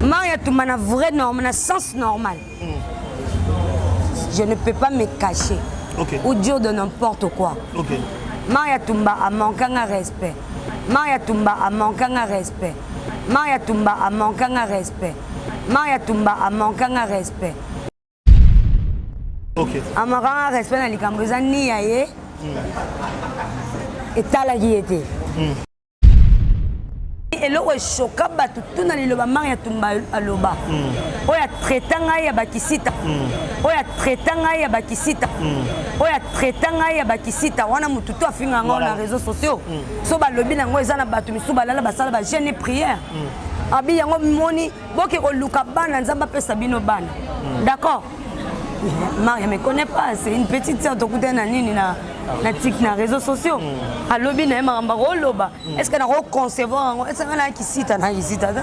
Maria Toumba vrai norme, na sens normal. Je ne peux pas me cacher ou dire de n'importe quoi. Maria Toumba a manqué un respect. Maria Toumba a manqué un respect. Maria Toumba a manqué un respect. Maria Toumba a manqué un respect. A manqué un respect dans les Cambodgiens ni aye. Et t'as la guillette. Et là, je suis choqué, tout dans le loba, Maria Toumba à loba. Oya traitanga ya bakisita. Oya traitanga ya bakisita. Oya traitanga ya bakisita. Wana mututu afinga ngo na réseaux sociaux. So ba lobi nango eza na batu misu balala basala ba jeûne prière. Abi yango moni boke ko luka bana nzamba pesa bino bana. D'accord? Maria me connaît pas, c'est une petite sœur de côté na nini na tic na réseaux sociaux. A lobi na maramba loba. Est-ce que na ko concevoir est-ce que na kisita na kisita da?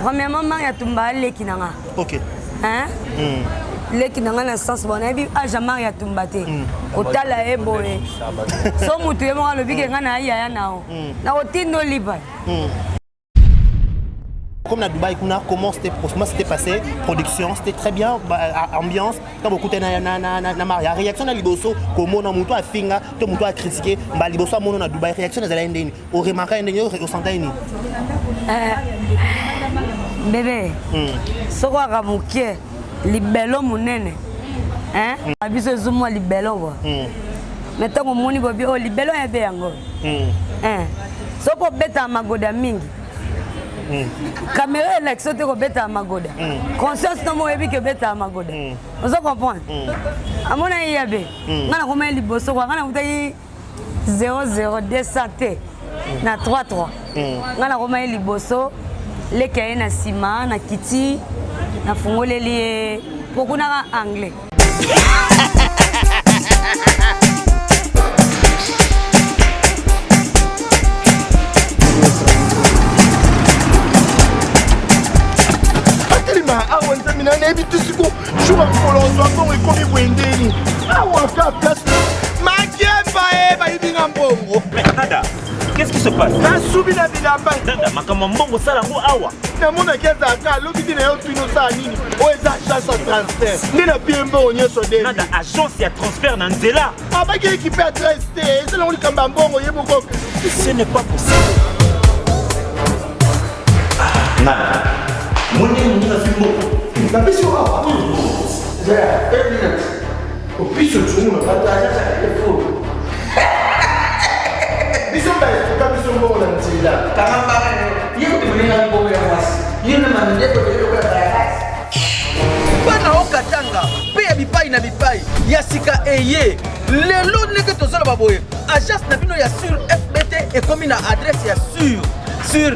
Premièrement, Maria Toumba leki nanga. Hein? Leki nanga na sens bon ebi aja Maria Toumba te. Otala eboe. So mutu yemo lobi ke ngana ya nao. Na otindo liba. Comme à Dubaï, comment c'était passé? Production, c'était très bien, ambiance. Quand beaucoup de na réaction à Liboso, comment on a monté à finga, tout le monde a critiqué, bah Liboso a monté à Dubaï, réaction à Zalendeni, au remarqué à au Santani. Bébé, ce qu'on a remarqué, libello monene, hein? Abiso zumo libello. Maintenant on moni bobi oh libello est bien encore. Hein? Ce qu'on bête à Magoda mingi. Caméra élection te ko beta Magoda. Conscience no mo ebi ke beta Magoda. Vous comprenez? Amona yabe. Ngana ko meli boso kwa ngana mutai 00200 t na 33. Ngana ko meli boso le kaye na sima na kiti na fungoleli pokuna anglais. awa nzambe na nayebi siko jour akolozwa mbongo ekomi bwendeni awa ka place makemba e bayibinga mbongo. Nada, qu'est-ce qui se passe? nasubi na bilamba Nada, makambo mbongo sala ngo awa namonaki ezalaka lobi ti na yo tino osala nini oyo eza agence ya transfert nde na pie mbongo nyonso de Nada, agence ya transfert na nzela abaki ekipe adresse te ezalango likambo ya mbongo ye moko. Ce n'est pas possible. Nada. Mwenye mwenye fimbo. Kabisa hapo. Zaya, 10 minutes. Opiso tu unapata sasa telefoni. Bisomba kabisa mbongo na nzila. Kama mbaya, yeye ndiye mbongo ya wasi. Yeye na mandeto ndio kwa barabara. Bana okatanga, pe bipai na bipai. Yasika eye. Lelo neke tozala baboye. Agence na bino ya sur FBT et comme na adresse ya sur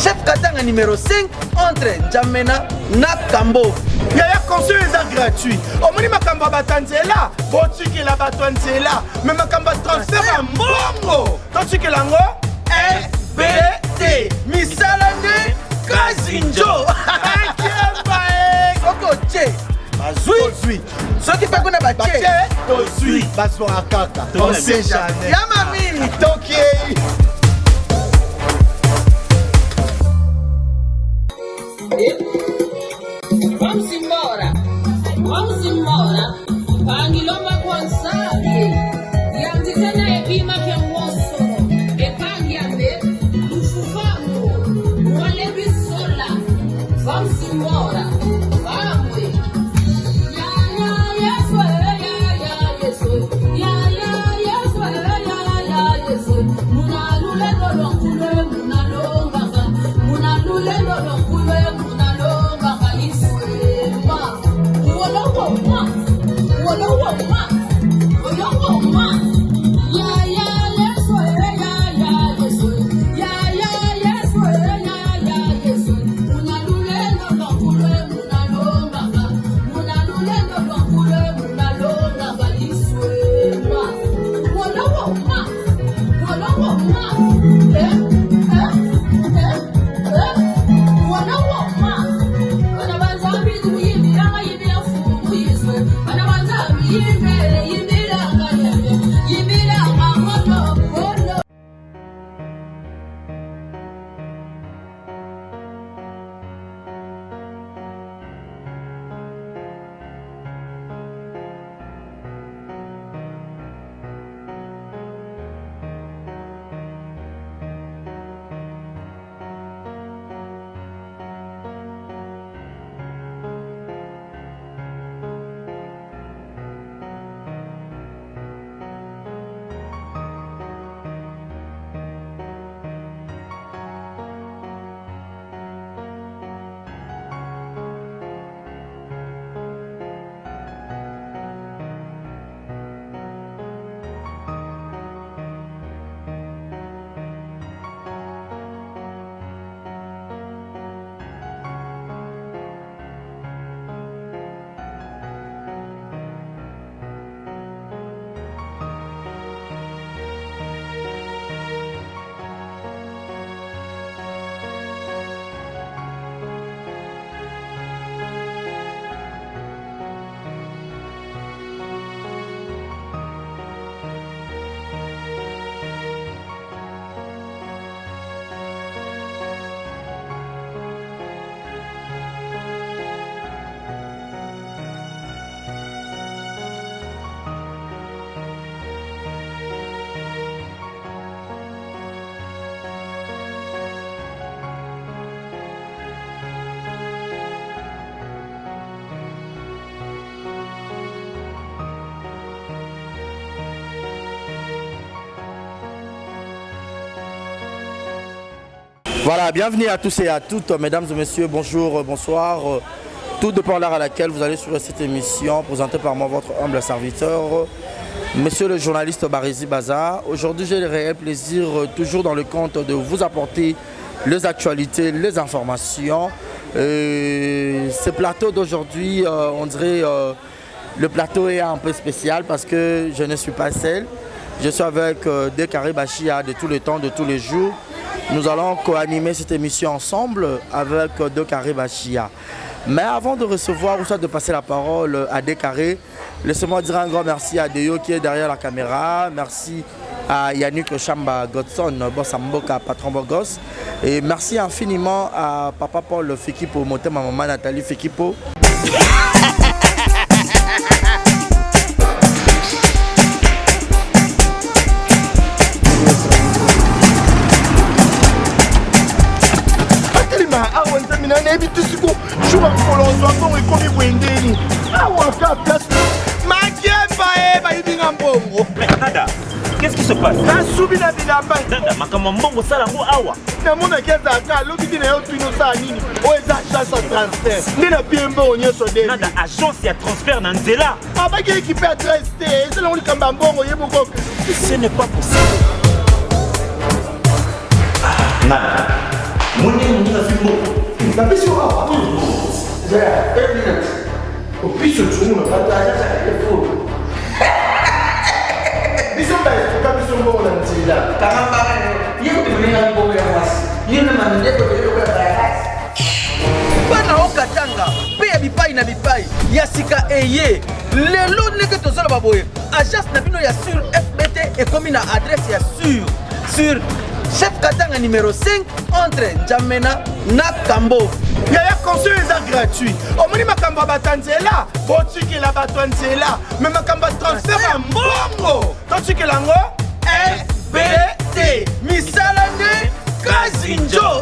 Chef Katanga numéro 5 entre N'Djamena na Kambo. Yaya conseil est gratuit. Au moins makamba batanzela, botiki la batanzela, mais makamba transfert à mbongo. Totiki lango FBT. Misalane Kazinjo. Akemba e. Koko che. Bazui. Ce qui fait qu'on a baché. Tozui. Baso akaka. On sait jamais. Yamami. Tokiei. Vamos embora. Pangilomba kwanzali. Yanti tena epima ke woso. Epangiambe. Ufufango. Wale bisola. Vamos embora. Vamos. Voilà, bienvenue à tous et à toutes, mesdames et messieurs, bonjour, bonsoir. Tout dépend de l'heure à laquelle vous allez suivre cette émission présentée par moi, votre humble serviteur, monsieur le journaliste Barézy Baza. Aujourd'hui, j'ai le réel plaisir, toujours dans le compte, de vous apporter les actualités, les informations. Ce plateau d'aujourd'hui, on dirait, le plateau est un peu spécial parce que je ne suis pas seul. Je suis avec Dekare Bachia de tous les temps, de tous les jours. Nous allons co-animer cette émission ensemble avec Dekare Bachia. Mais avant de recevoir ou soit de passer la parole à Dekare, laissez-moi dire un grand merci à Deyo qui est derrière la caméra. Merci à Yannick Chamba Godson, boss Amboka, patron Bogos. Et merci infiniment à Papa Paul Fekipo, Motema Maman Nathalie Fekipo. Nada, qu'est-ce qui se passe? Nada, makambo mbongo sala ngo awa. Nada, agence ya transfert na nzela. Ce n'est pas possible. Nada, moni munga fimbo. bana okatanga mpe ya bipai na bipai ya sika eye lelo ndenge tozala baboye agence na bino ya sur fbt ekomi na adresse ya sur chef katanga numéro 5 entre Njamena na Kambo. yaya conseil eza gratuit omoni makambo ya bato nzela botikela bato nzela me makambo ya transfert ya mbongo totikela yango FBT misala nde kazinjo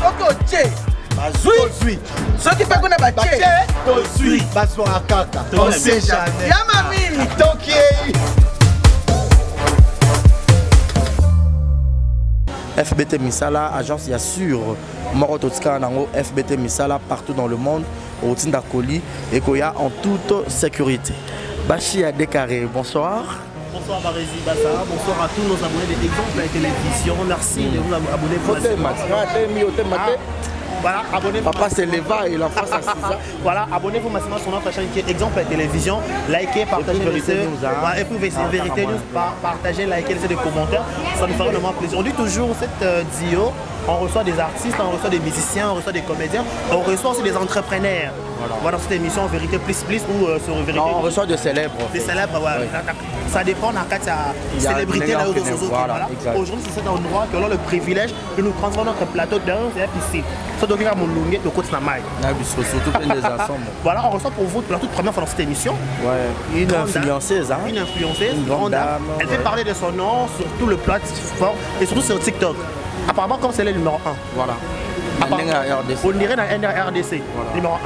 soki otie bazwi soki mpe kuna batie tozwi bazwaka kaka yama mingi tokei FBT Misala, agence Yassur, Morototka Nango, FBT Misala partout dans le monde, au Tinda Koli et Koya en toute sécurité. Bachia Dekare, bonsoir. Bonsoir Barézy Baza, bonsoir à tous nos abonnés de Exemple à la télévision. Merci de vous abonner. Voilà, abonnez-vous. Papa c'est Leva et l'enfant c'est Cisa. Voilà, abonnez-vous massivement sur notre chaîne qui est Exemple à la télévision. Likez, partagez vérité. Voilà, et puis vérité news, partagez, likez, laissez des commentaires. Ça nous fera vraiment plaisir. On dit toujours cette Dio, on reçoit des artistes, on reçoit des musiciens, on reçoit des comédiens, on reçoit aussi des entrepreneurs. Voilà, dans cette émission Vérité Plus ou sur Vérité. Non, on reçoit de célèbres. Des célèbres, ouais. Oui. Ça dépend de la célébrité là où voilà. Aujourd'hui, c'est cet endroit que l'on a le privilège de nous transformer notre plateau dans ici. Ça doit être mon longuet de côte Namaï. Surtout plein des ensembles. Voilà, on reçoit pour vous pour la toute première fois dans cette émission. Ouais. Une influenceuse, hein. Une influenceuse, une grande dame. Elle fait parler de son nom sur tout le plateforme et surtout sur TikTok. Apparemment, comme c'est le numéro 1. Voilà. On dirait dans NRDC. Voilà. Numéro 1.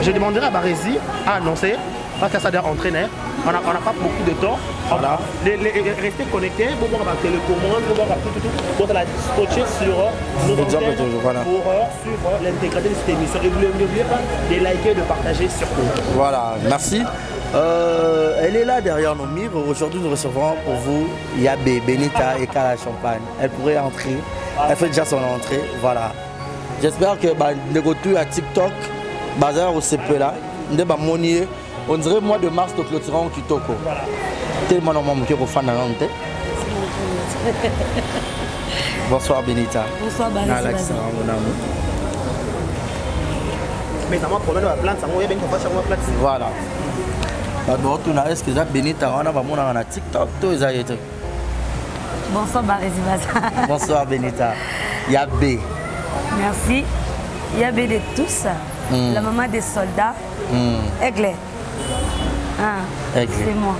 Je demanderai à Barézy à annoncer, parce que ça doit entraîner. On n'a pas beaucoup de temps. Voilà. Restez connectés, pour voir la télécommande, pour voir tout. Pour la scotcher sur nos antennes pour suivre l'intégralité de cette émission. Et vous n'oubliez pas de liker et de partager surtout. Voilà, merci. Elle est là derrière nos murs. Aujourd'hui, nous recevrons pour vous Yabé, Benita et Kala Champagne. Elle pourrait entrer. Elle fait déjà son entrée. Voilà. J'espère que le retour à TikTok, Bazar au CP là, on dirait mois de mars de clôturant au Kitoko. Tellement normalement que vous faites un Bonsoir Benita. Bonsoir Barézy. Mais ça m'a problème de la plante, ça m'a bien qu'on fasse sur ma plate. Voilà. Est-ce que ça Benita on a vraiment un TikTok tout ça y est. Bonsoir Barézy Baza. Bonsoir Benita. Yabé. Merci. Yabé de tous. La maman des soldats. Aigle. C'est moi.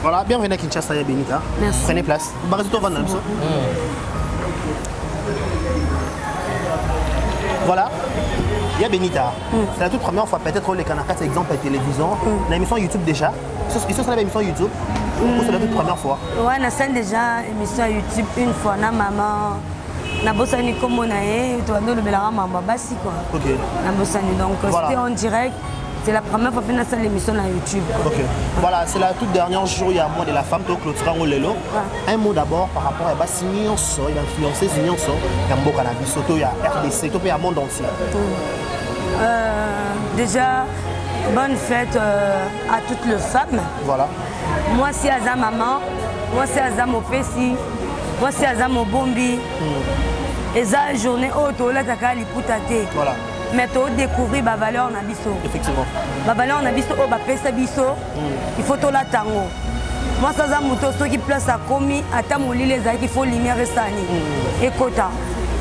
Voilà, bienvenue à Kinshasa et Benita. Merci. Prenez place. Barézy toi Van Voilà. Il y a Benita. C'est la toute première fois, peut-être, les Kanaka, c'est exemple à la télévision. L'émission YouTube déjà. Ils sont sur l'émission YouTube. C'est la toute première fois. Ouais, on a fait déjà émission YouTube une fois. Na maman. Na bossani comme on a tu vas nous le mélanger maman basi quoi. Ok. Na bossani donc voilà. C'était en direct. C'est la première fois que nous avons l'émission sur YouTube. Ok. Voilà, c'est la toute dernière jour, il y a moi de la femme, donc clôturant au Lelo. Un mot d'abord par rapport à Bassignon, il va influencer Signon, il y a Mbo Cannabis, il y a RDC, il y a le monde entier. Déjà, bonne fête à toutes les femmes. Voilà. Moi, c'est Aza Maman, moi, c'est Aza Mopesi, moi, c'est Aza Mobombi. Et ça, journée haute, là, tu as l'hypothèque. Voilà. Mais tu as découvert la valeur na biso. Effectivement. La valeur na biso, ba pesa biso, il faut to la tango. Moi ça za muto so qui place à komi ata molile za qu'il faut lumière sani. Ekota.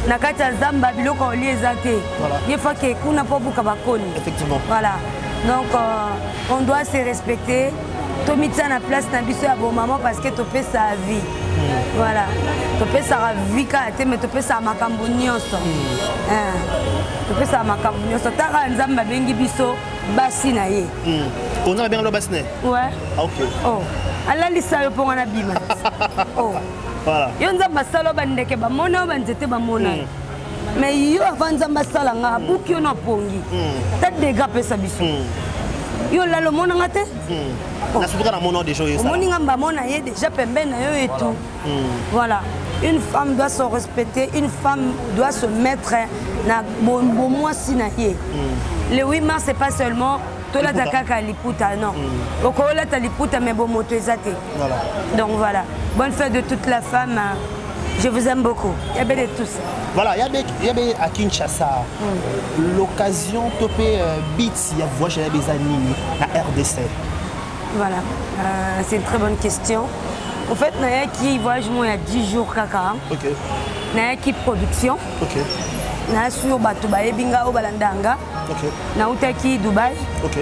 Na kati ya zamba biloko oli ezate. Il faut que kuna po buka bakoni. Effectivement. Voilà. Donc on doit se respecter. To mitsa na place na biso ya bon maman parce que to pesa la vie. Voilà. To pesa la vie ka te mais to pesa makambo nyonso. To pesa makambo nyonso. Tara nzamba bengi biso basi na ye. On a bien le bassin. Ouais. Ah, ok. Oh. Allah lisa yo ponga na bima. Oh. Voilà. Yo nzamba salo bandeke ba mona ba nzete ba mona. Mais yo avant nzamba sala nga buki yo na pongi. Ta dega pesa biso. Yo la lo mona ngate? Na surtout na mona déjà yo ça. Moni ngamba mona ye déjà pembe na yo et tout. Voilà. Une femme doit se respecter, une femme doit se mettre na bon moi sinaye. Le 8 mars c'est pas seulement tola takaka liputa non. Okola ta liputa mais bon moto ezate. Voilà. Donc voilà. Bonne fête de toute la femme. Je vous aime beaucoup. Il y a bien de tous. Voilà, il y a à Kinshasa l'occasion topé beats, il y a voyagé à Bézanini, la RDC. Voilà, c'est une très bonne question. En fait, il y a qui voyage il y a 10 jours kaka. Ok. Il y a qui production. Ok. Il y a sur Batoubaye Binga au Balandanga. Ok. Il y a qui Dubaï. Ok.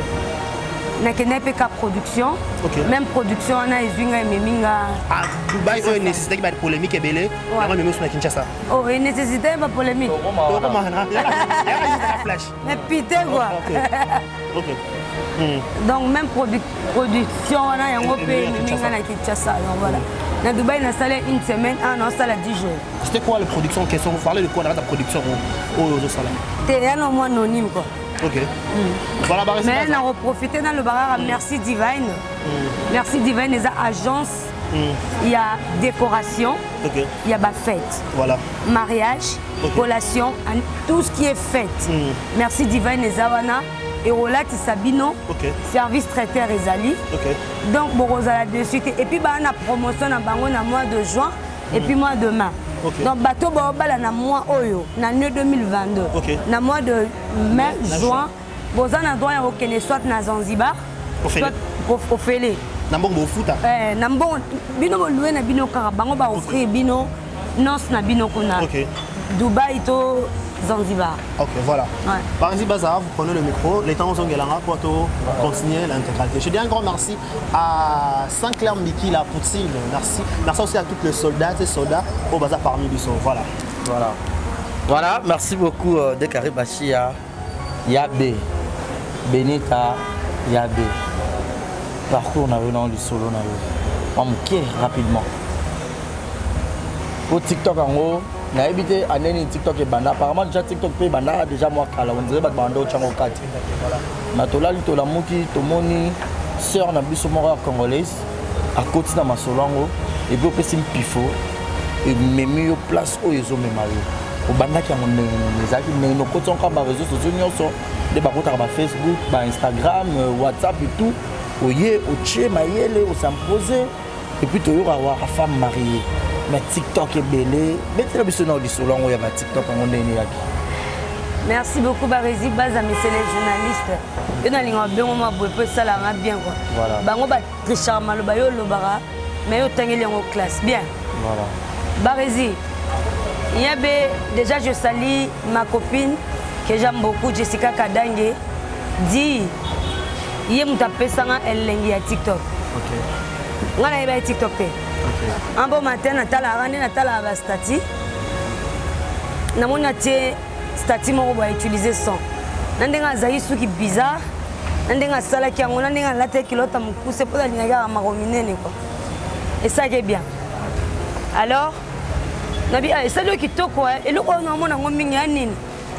Il y a PK production. Ok. Même production, on a Izinga et Meminga. Ah, Dubaï, il y a une nécessité qui polémique et belle. Il y a même sur Kinshasa. Oh, il y a une nécessité pas polémique. Comment il y a la flash. Mais putain quoi. Ok. Donc même production, on a un peu Meminga à Kinshasa. Donc voilà. Dans Dubaï, on a salé une semaine, on a salé 10 jours. C'était quoi la production en question? Vous parlez de quoi dans la production au salaire? C'était un homme anonyme quoi. Ok. Voilà, bah, mais on a profité dans le bar Merci Divine. Merci Divine, les agences. Il y a décoration, il y a fête, voilà. Mariage, collation, tout ce qui est fête. Merci Divine, les Awana. Et Rolat Sabino, service traiteur et Zali. Donc, bon, de suite. Et puis, on a promotion dans le mois de juin et puis mois de mai. Donc, bateau Baobala na mois Oyo, na l'année 2022. Na mois de mai, juin, vous avez droit à soit na Zanzibar, soit au Félé. Nambon Futa. Nambon, bino loué na bino karabango ba offrir bino nos na bino kuna. Dubaï to Zanzibar. Ok, voilà. Ouais. Par exemple, Baza, vous prenez le micro, les temps sont galants pour continuer l'intégralité. Je dis un grand merci à Saint-Clair Miki, la Poutine. Merci. Merci aussi à tous les soldats et soldats au Baza parmi Bissau. Voilà. Voilà. Voilà, merci beaucoup Dekari Bachia, Yabé, Benita, Yabé. Parcours, on a vu dans le solo. On a rapidement. Pour TikTok en gros, on a évité à TikTok et Banda. Apparemment, déjà TikTok et Banda, déjà moi, on dirait que Banda au Tchango 4. Mais tu as lu la Mouki, Tomoni, sœur na biso mora congolaise, à côté de ma solongo, et puis on peut s'y pifo, et même au place où ils ont même allé. Au Banda qui a les acquis, mais nos côtés encore par réseaux sociaux, des barottes à Facebook, Instagram, WhatsApp et tout. Au yé, au tché, maïele, au s'imposer, et puis tu as avoir une femme mariée. Mais TikTok est belé. Mais tu as vu ce nom du solon où il y a TikTok en Ondéni. Merci beaucoup, Barézi, Baza, messieurs les journalistes. Et dans les gens, on va ça là bien quoi. Voilà. Bango ba Richard Malobayo Lobara, mais yo tangeli en classe bien. Voilà. Barézi. Il y avait déjà je salue ma copine que j'aime beaucoup, Jessica Kadange. Dit il y a elle est TikTok. OK. On a TikTok. OK. Un bon matin, Natala a stati. Namona tie stati mo ba utiliser son. na ndenge azali suki bizarre na ndenge asalaki yango na ndenge alataki kilota mokuse mpo alingaki kaka mako minene quoi et ça qui est bien alors nabi esali yo kitoko eloko oyo naomona yango mingi ya nini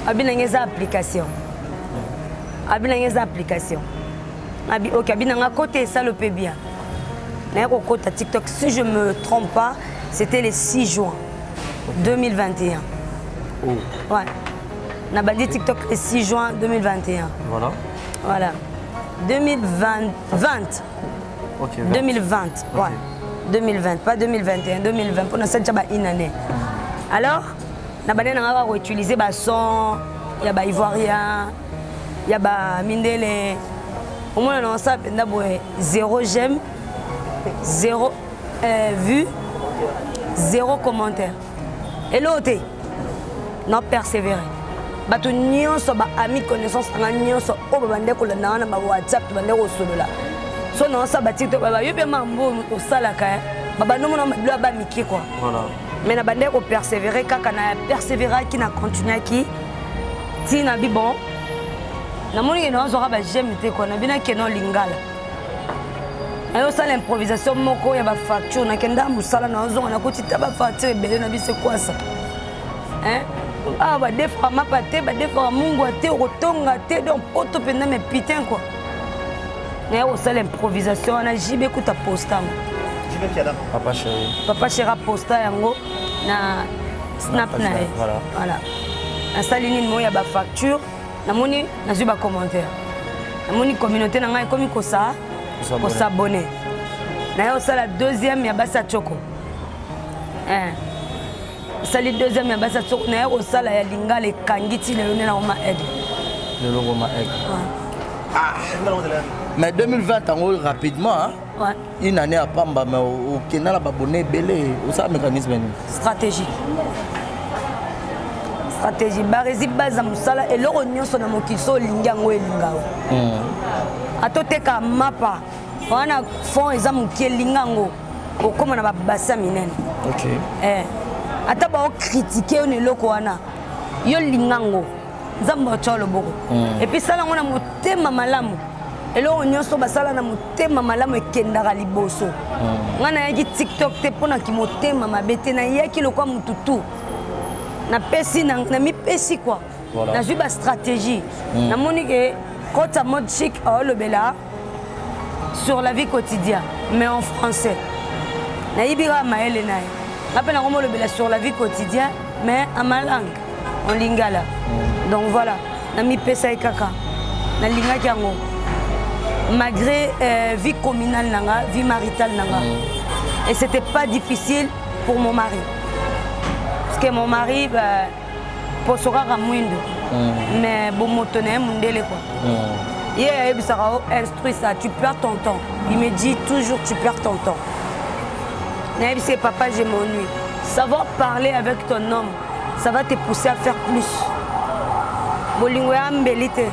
abinanga eza application abi ok abinanga kote esali mpe bien naye kokota TikTok si je me trompe pas c'était le 6 juin 2021 ouais na bandi TikTok le 6 juin 2021 voilà 2020 ok 2020 ouais 2020 pas 2021 2020 pour na ça ba une année alors na bandi nanga ko utiliser ba son ya ba ivoirien ya ba mindele au moins on ça penda boye 0 j'aime 0 vue 0 commentaire et l'autre non persévérer bato nyonso ba ami connaissance nga nyonso o ba bande ko landa na ba WhatsApp bande ko solola so non ça ba TikTok ba yo be mambo o salaka ba no mona ba ba miki quoi voilà mais na bande ko persévérer kaka na persévérer qui na continuer qui ti na bi bon na moni no zo ba j'aime te quoi na bina kenon lingala ayo ça l'improvisation moko ya ba facture na kenda musala na zo na ko ti ta ba facture belé na bi c'est quoi ça hein ah bah des fois ma pâté bah des fois mungu ate rotonga te donc poto penda mais putain quoi mais au ça l'improvisation on a jibe kuta posta jibe kiala papa chéri posta yango na snap na voilà na saline mo ya ba facture na moni na zuba commentaire na moni communauté na ngai komi ko s'abonner na yo ça la deuxième ya basa choko sali deuxième ya basa tsoko na yako sala ya lingala ekangiti lelo nena oma aide mais 2020 en rapidement hein? Ouais. Une année à Pamba mais au Kenya la babonné belé ou ça mécanisme stratégie barezi baza musala eloko nyonso na mokiso lingango elingao atoteka mapa wana fond eza mokie lingango okoma na babasa minene OK ata ba critiquer on eloko wana yo lingango nzambo cha loboko et puis sala ngona motema malamu eloko nyonso basala na motema malamu ekendaka liboso ngana yaki TikTok te pona ki motema mabete na yaki lokwa mututu na pesi na mi pesi quoi na ju ba stratégie na moni que kota mode chic le bela sur la vie quotidienne mais en français na ibira maele nae rappelle comment le bela sur la vie quotidienne mais à ma langue en lingala donc voilà na mi pesa e kaka na linga kiango malgré vie communale nanga vie maritale nanga et c'était pas difficile pour mon mari parce que mon mari pour sera ramwindo mais bon motoné mundele quoi hier il sera instruit ça tu perds ton temps il me dit toujours tu perds ton temps mais c'est papa j'ai mon nuit savoir parler avec ton homme ça va te pousser à faire plus bolingo ya mbelite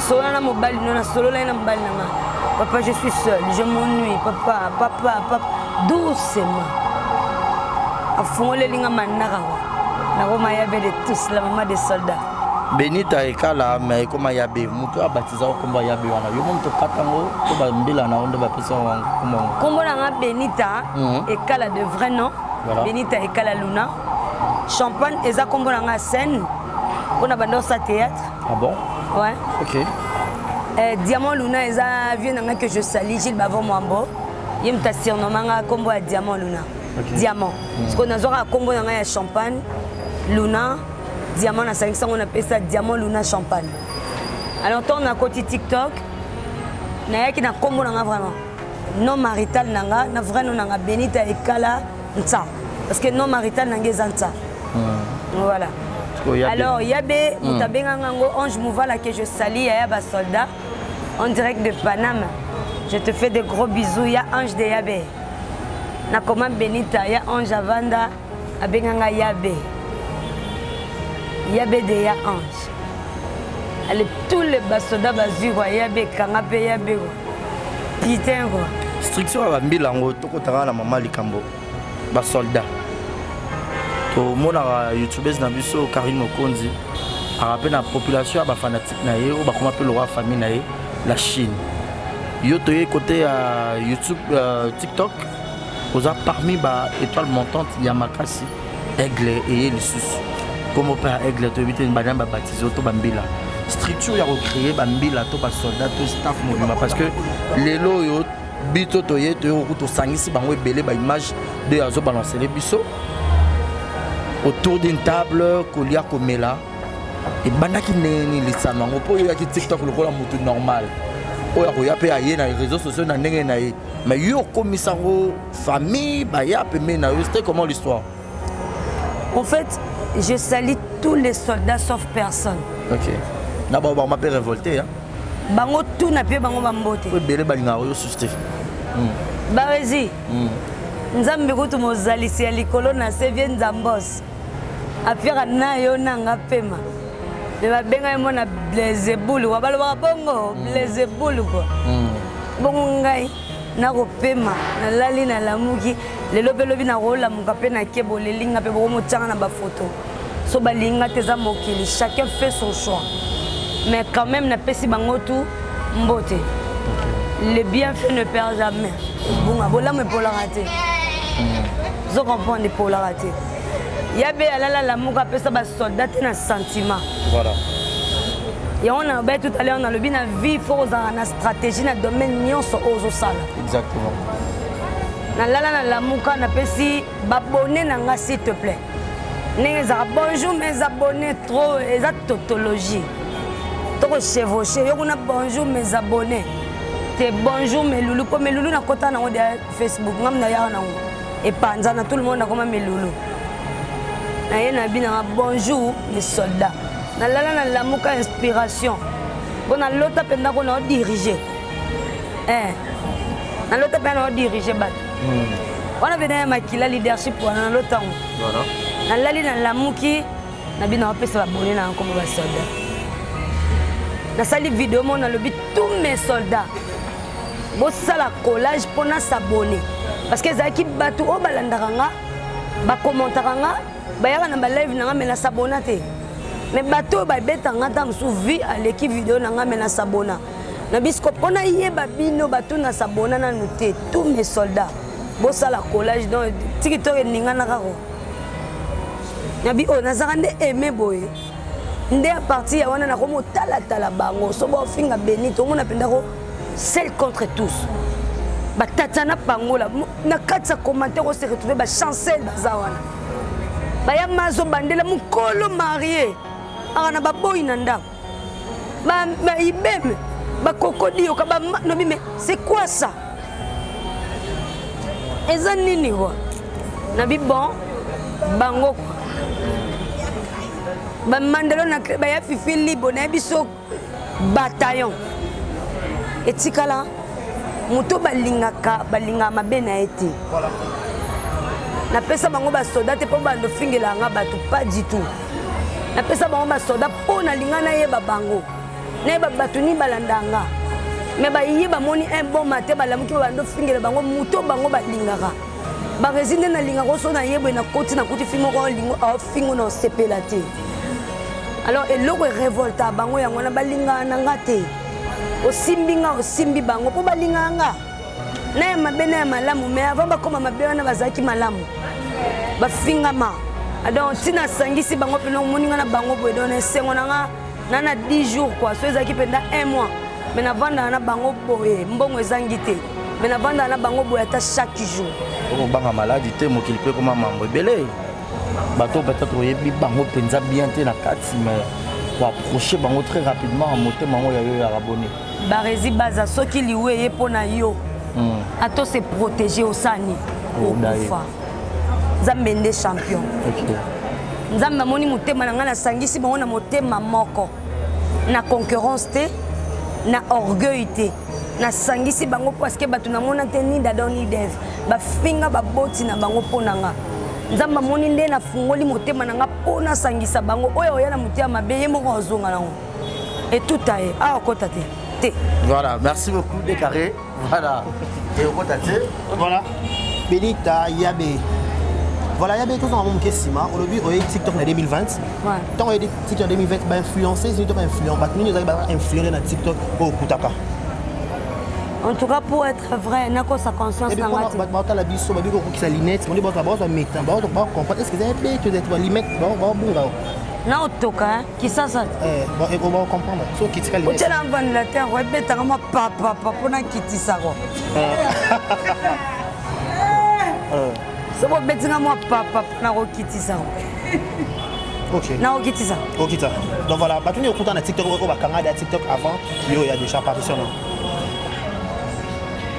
solo na mobali na solo na mobali na papa je suis seul je m'ennuie papa doucement afungole linga manaka na Roma yabe de tous la maman des soldats Benita ekala mais comme yabe muto abatiza komba yabe wana yo monto katango to ba mbila na onde ba pesa wangu kombo na Benita ekala de vrai nom voilà. Benita ekala Luna champagne eza kombo na scène on a bandé sa théâtre ah bon ouais OK Diamant Luna eza vient nanga que je salis Gilles Bavon Mwambo yem ta surnomanga kombo ya Diamant Luna diamant parce qu'on a zora kombo nanga ya champagne Luna diamant na 500 on appelle ça diamant Luna champagne alors on a côté TikTok na yaki na kombo nanga vraiment non marital nanga na vrai non nanga Benita ekala nta parce que non marital nanga ezanta voilà alors yabe mutabenga ngango Ange Mouvala que je salue ya ba soldat en direct de Paname je te fais des gros bisous ya Ange de Yabe na comment Benita ya Ange Avanda abenganga Yabe de ya Ange allez tous les basoda baziro Yabe kanga pe Yabe putain quoi structure ba mbilango tokotaka na mama likambo ba soldat to mona youtubeuse na biso Karine Mokonzi par rapport à la population, à la fanatique, ou comment appelle le roi famille, la Chine. Yo toye côté YouTube, TikTok, vous avez parmi les étoiles montantes, Yamakasi, Aigle et les sous. Comme on peut Aigle, tu as une baptisé, tu Bambila. Structure, il y a recréé Bambila, tu as soldat, tu staff mouvement. Parce que les lots, bito toye, tu as sangisi, tu as belé, image de Azo balancer les bisous. Autour d'une table, Kolia Komela. Et Banaki Neni, les Sanango, pour y a TikTok, le rôle de normal. Il y a des réseaux sociaux, mais il y a une famille, c'était comment l'histoire? En fait, je salue tous les soldats sauf personne. Ok. D'abord, on m'appelle révolté. Bango tout n'a pas bango bambote. Oui, belé balinga yo susté. Barezi. Nzambe ko to mozalisi ya likolo na se vient Nzambos. Afira na yo na ngapema. Mais va benga mo na Blezeboul wa balo bongo Blezeboul quoi. Bongo ngai na kopema na lali na lamuki lelo belobi na rola mukape na kebo lelinga pe bo motanga na ba photo. So balinga teza mokili, chacun fait son choix. Mais quand même na pesi bango tout mbote. Le bienfait ne perd jamais. Bon, voilà me pour la rater. Vous comprenez pour la rater. Il y a bien la muka pesa ba soldat na sentiment. Voilà. Et on a tout à l'heure dans le bien vie faut na stratégie na domaine nyonso ozo sala. Exactement. Na la muka na pesi babonner na nga s'il te plaît. Bonjour mes abonnés trop eza tautologie. Toko chevauché yo kuna bonjour mes abonnés. Te bonjour mes loulous pour mes loulous na kota na Facebook ngam na ya na et panza na tout le monde na comme mes loulous. Na ye na bina bonjour les soldats. Na la muka inspiration. Bona lota penda ko na diriger. Na lota penda na diriger bat. On a venu makila leadership pour na lota. Voilà. Na lali na lamuki na bina pesa abonné na comme ba soldat. Na sali vidéo mon na lobi tous mes soldats. Bo sala collage pour na s'abonner parce que zaki batu o balandaka nga ba commentaka nga ba yaka na ba live na nga mais na s'abonner te. Mais bateau ba beta nga tam sou vie à l'équipe vidéo na nga mais na s'abonner. Na bisko pona yeba bino batu na s'abonner na noter tous mes soldats. Bo sala collage donc TikTok ninga na kako. Nabi o nazaka nde aimé boye. Nde a partir ya wana na komo tala bango so bo finga benito mona penda ko seul contre tous. Ba tatana pangola na katsa commentaire on se retrouver ba chancel bazawana. Ba ya mazo bandela mukolo marié. Ana ba boy nanda. Ba ibeme ba kokodio ka ba no mais c'est quoi ça? Eza nini wa? Nabi bon bango ba mandelo na ba ya fifi libo na biso bataillon etikala muto balingaka balinga mabena ete na pesa bango ba soldat te po bando fingela nga batu pas du tout na pesa bango ba soldat po na linga na yeba bango na ba batu ni balandanga mais ba yeba moni un bon matin balamuki bando fingela bango muto bango balingaka ba résine na linga ko so na yebo na koti fingo ko lingo a fingo no sepelate. Alors et logo révolte bango yango na balinga na ngate o simbi bango po balinga nga na mabena ya malamu mais avant bakoma mabena na bazaki malamu bafingama donc tina sangisi bango peno moninga na bango boy don sengo na 10 jours quoi so ezaki penda 1 mois mais na vanda na bango boy mbongo ezangite mais na vanda na bango boy ata chaque jour o banga maladie te mo kilpe comme mambo belé bateau peut-être yebi bango penza bien te na kati mais pour approcher bango très rapidement en monter bango ya abonné Barezi baza soki liwe ye pona yo ato se protéger au sani au kufa Nzambe nde champion. Nzambe moni motema na nga na sangisi bango na motema moko na concurrence te na orgueil te na sangisi bango parce que batu na mona te ni dadoni dev ba finga ba boti na bango pona nga Nzamba moni nde na fungoli motema na nga pona sangisa bango oyo oya na motema mabe ye moko ozonga nango et tout aye a kota te. Voilà, merci beaucoup Décarré. Voilà. Et au kota te. Voilà. Benita Yabe. Voilà, il y a des choses dans mon Kessima. Aujourd'hui, on est TikTok en 2020. Tant on est TikTok en 2020, bah influencer, c'est pas influent. Bah nous allons influencer dans TikTok au Kutaka. En tout cas, pour être vrai, n'a pas sa conscience. Et puis, quand on a la biso, on a dit que c'est lunette, on dit bon, on va mettre, on va comprendre. Est-ce que c'est bien que tu vas les mettre, bon, non, en tout cas, qui ça ça? Bon, on va comprendre. Sauf qu'il tire les tu as un la terre, ouais, mais t'as un papa, pour n'a quitté ça. C'est bon, mais tu as un papa, pour n'a quitté ça. Ok. Non, quitté ça. Ok, ça. Donc voilà, bah tu es au content de TikTok, on va canarder à TikTok avant, il y a déjà apparition.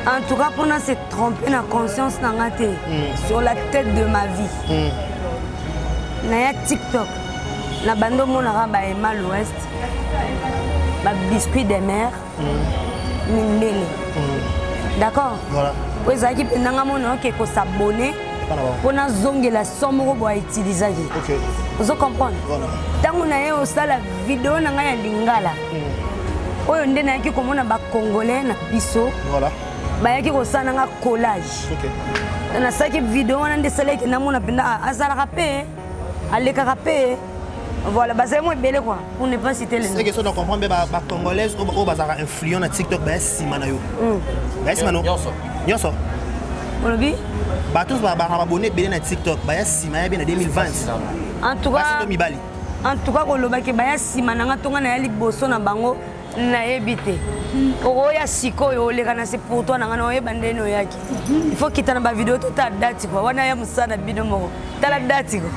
En tout cas, pour nous se tromper la conscience sur la tête de ma vie. Naya TikTok, na bando monara ba Emma l'Ouest, ba biscuit des mers, mindele. D'accord. Voilà. Pour ça qui pendant mon que ko s'abonner, pour na zonge la somme robo à utiliser. OK. Vous comprenez? Voilà. Tant on a eu aussi la vidéo na ya lingala. Oyo ndena yaki komona ba congolais na biso. Voilà. Bayaki kosana nga collage. OK. Na saki vidéo wana ndesala ki namona penda azala rapé, aleka rapé. Voilà, bah c'est moi belé quoi. On ne pas citer les noms. C'est question de comprendre ba congolaise au bazara influent na TikTok ba simana yo. Ba simano. Nyonso. Olobi? Ba tous ba abonné belé na TikTok ba simana bien en 2020. En tout cas, koloba ke ba simana nga tonga na yali boso na bango. Na ebité oya siko yo leka na c'est pour toi na ngana oyeba ndeno yaki il faut quitter na ba vidéo tout ta date quoi wana ya musana bino moko tala date quoi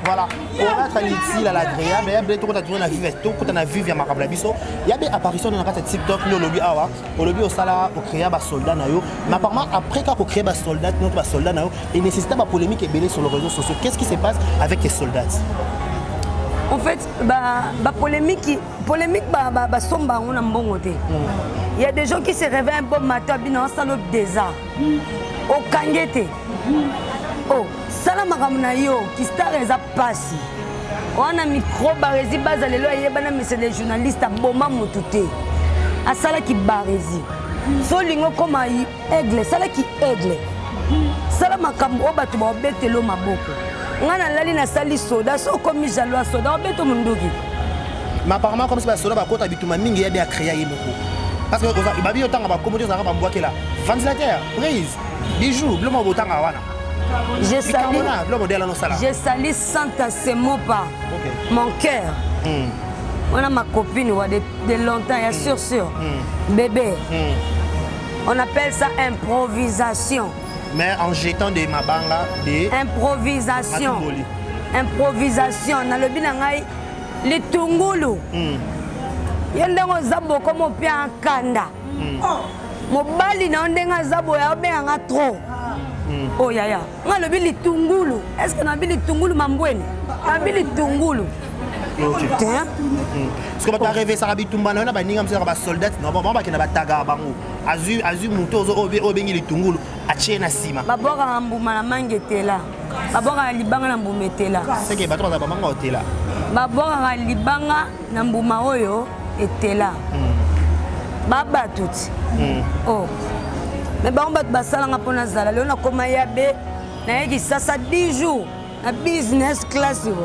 voilà pour mettre l'utile à l'agréable il y a bien tout quand tu na vivre tout quand na vivre ya makabla biso il y a bien apparition dans la TikTok le lobby awa au lobby au sala au créer ba soldat na yo mais apparemment après quand on crée ba soldat notre ba soldat na yo il nécessite ba polémique et belé sur les réseaux sociaux qu'est-ce qui se passe avec les soldats? En fait, polémique, somba on a bon côté. Il y a des gens qui se réveillent un bon matin, bien en salle désert. Au kangete. Oh, salamakam yo, qui star est à passer. On a micro barezi bazale lo yebana mais c'est les journalistes à boma motute. A sala qui barezi. So lingo comme aigle, sala qui aigle. Salamakam o batu ba betelo maboko. Ngana lali na sali soda so comme jalwa soda obeto munduki. Mais apparemment comme ça soda ba kota bituma mingi ya bien créer yemoko. Parce que ba bi otanga ba komodo za ba mbwake la. Ventilateur, prise, bijoux, blomo botanga wana. Je salue Santa Semopa. Mon cœur. On a ma copine de longtemps, il y a sûr. Bébé. On appelle ça improvisation. Mais en jetant des mabanga, des improvisation. Improvisation. Dans le binangai, les tungulu. Yendongo zabo comme au pied en kanda. Mobali na ondenga zabo ya benga trop. Oh yaya. Nga le bili tungulu. Est-ce que na bili tungulu mambweni? Na bili tungulu. OK. Est-ce que tu as rêvé ça rabi tumbana na ba ninga msera ba soldat na ba ba kina ba taga bango. Azu muto zo obengi litungulu achie na sima. Baboka mbuma na mangetela. Baboka libanga na mbumetela. C'est que bato ba manga hotela. Baboka libanga na mbuma oyo etela. Baba tuti. Oh. Mais on va basalanga pona zala. Le na koma yabe na yeki sasa 10 jours na business class yo.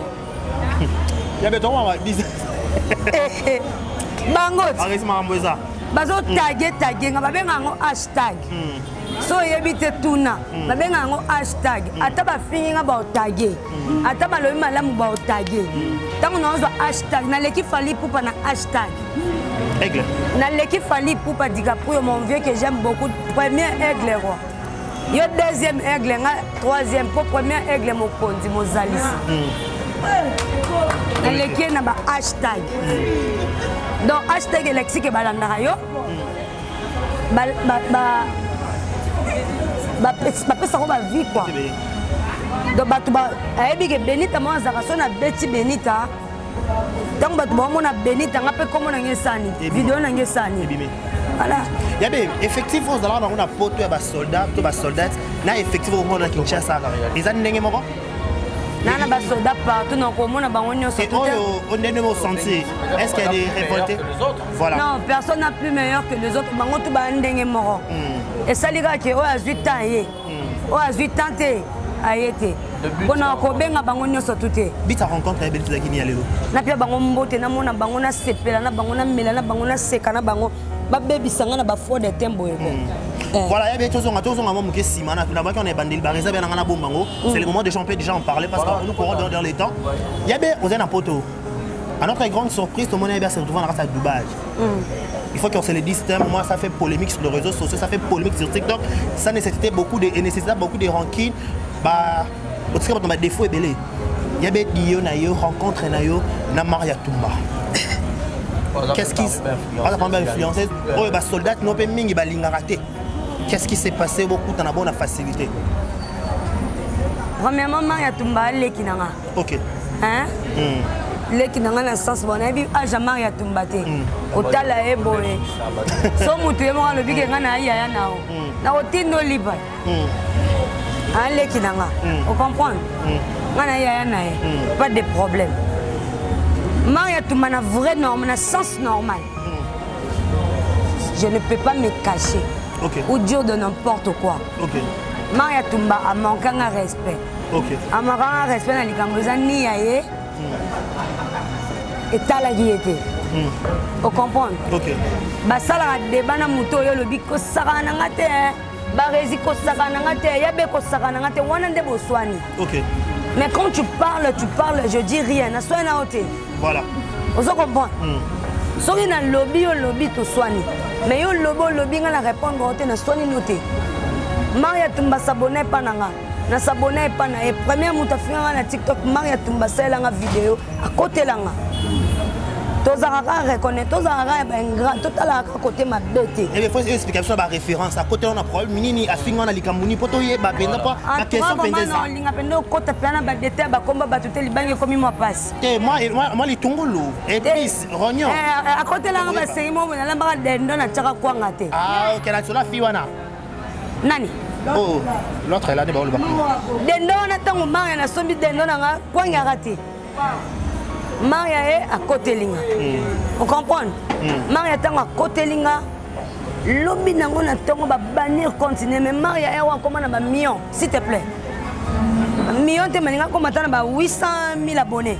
Yabe to wa business. Bangot. Arrête mamboza. Bazo taguer nga babenga ngo hashtag. So yebite tuna. Babenga ngo hashtag. Ata ba finga ba taguer. Ata ba loyi malamu ba taguer. Tango na zo hashtag na leki fali poupa na hashtag. Aigle. Na leki fali poupa diga pour mon vieux que j'aime beaucoup. Premier aigle roi. Yo deuxième aigle nga troisième pour premier aigle mo kondi mo zalisi. Na leki na ba hashtag. Donc hashtag lexique balandaka yo. Pesa ko ba vie quoi. Donc batu ba ayebi ke Benita mo azaka so na beti Benita. Donc batu ba mo na Benita ngape komo na ngesani. Vidéo na ngesani. Voilà. Yabe effectif on zala ba na poto ya ba soldat, to ba soldat na effectif on na Kinshasa. Les années ndenge moko. Nana ba soldat partout non comme on a bango nyonso tout. On est nos sentiers. Est-ce qu'il y a des révoltés? Voilà. Non, personne n'a plus meilleur que les autres. Bango tout ba ndenge moko. Et ça lira que o a 8 ans yé. oyo azwi tan te aye te mpona kobenga bango nyonso tu te bita rencontre ya beliti ezalaki ni ya lelo napia bango mbote namona bango nasepela na bango namela na bango naseka na bango babebisanga na bafoi de tembo eko voilà, il y a des choses qui on est bandé, c'est le moment de champion déjà en parler parce que nous courons dans les temps. Il y a des poteaux. À notre grande surprise, tout le monde est se retrouver dans la Dubaï. Il faut qu'on se le dise, moi ça fait polémique sur les réseaux sociaux, ça fait polémique sur TikTok, ça nécessitait beaucoup de rancune. Bah, au cas où défaut est belé. Il y a des rencontres na Maria Tumba. Qu'est-ce qui s'est influencé? Oh, les soldats n'ont pas mis raté. Qu'est-ce qui s'est passé beaucoup dans la bonne facilité? Premièrement, Maria Tumba leki nanga. OK. Hein? Leki nanga na sens bon abi aja Maria Tumba te. Otala eboye. So mutu yemo le bige ngana ya nao. Na otindo liba. Leki nanga. Vous comprenez? Ngana ya na pas de problème. Maria Tumba na vrai norme, na sens normal. Je ne peux pas me cacher. Okay. Ou dire de n'importe quoi. Okay. Maria Tumba a manqué un respect. Okay. A manqué un respect dans les Cambodgiens ni aye. Et tala qui était. Vous comprenez? Okay. Bah ça la débat na muto yo lobi ko saka na ngate. Ba rezi ko saka na ngate. Yabe ko saka na ngate wana nde boswani. Okay. Mais quand tu parles, je dis rien. Na soin na ote. Voilà. Vous comprenez? Soki na lobby au lobby to soigner. Mais yo lobby nga la répondre au na soigner noté. Maria Tumba s'abonner pas nanga. Na s'abonner pas na et première mutafika na TikTok Maria Tumba sela nga vidéo à côté langa. Tozaraka reconnaître tozaraka ba ingrat totala à côté ma bête. Et il faut expliquer sur la référence à côté on a problème minini a finga na likamuni poto ye ba penda pas la question penda ça. Non linga penda ko ta plana ba déter ba komba ba tuteli bangi comme moi passe. Moi les tongolo et puis rognon. À côté langa ba seyimo na lamba dendo na tchaka kwanga te. Ah OK la sola fiwana. Nani? Oh, l'autre est là, d'abord le bac. Dendo na tango Maria na sombi dendo na nga kwanga raté. Maria est à côté linga. Vous comprenez? Maria tango à côté linga. Lobi nango na tango ba bannir continuer mais Maria est wa comment na ba million s'il te plaît. Million te maninga ko matana ba 800 000 abonnés.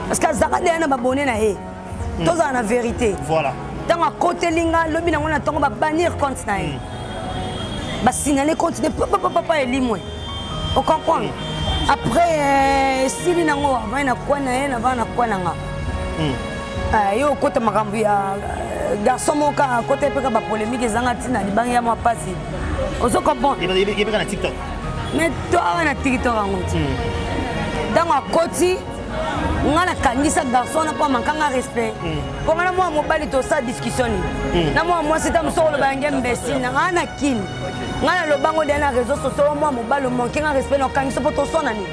Parce que zaka de na ba abonnés na e. Toza na vérité. Voilà. Tango à côté linga lobi nango na tango ba bannir compte na e. Ba signaler continuer papa eli moi. Vous comprenez? Après si li nango va na kwa na e na va na kwa na nga. Yo kota makambo ya garçon moka côté pe ka ba polémique ezanga tina libangi ya moi pasi. Ozo comprendre? Il y a na TikTok. Mais toi na TikTok ngoti. Dans a koti ngana kangisa garçon na pas manquant respect. Pour ngana moi mobali to sa discussion ni. Na moi c'est tam solo ba ngem imbécile na ngana kin. Ngana lo bango de na réseaux sociaux moi mobali manquant respect no kangisa poto sona ni.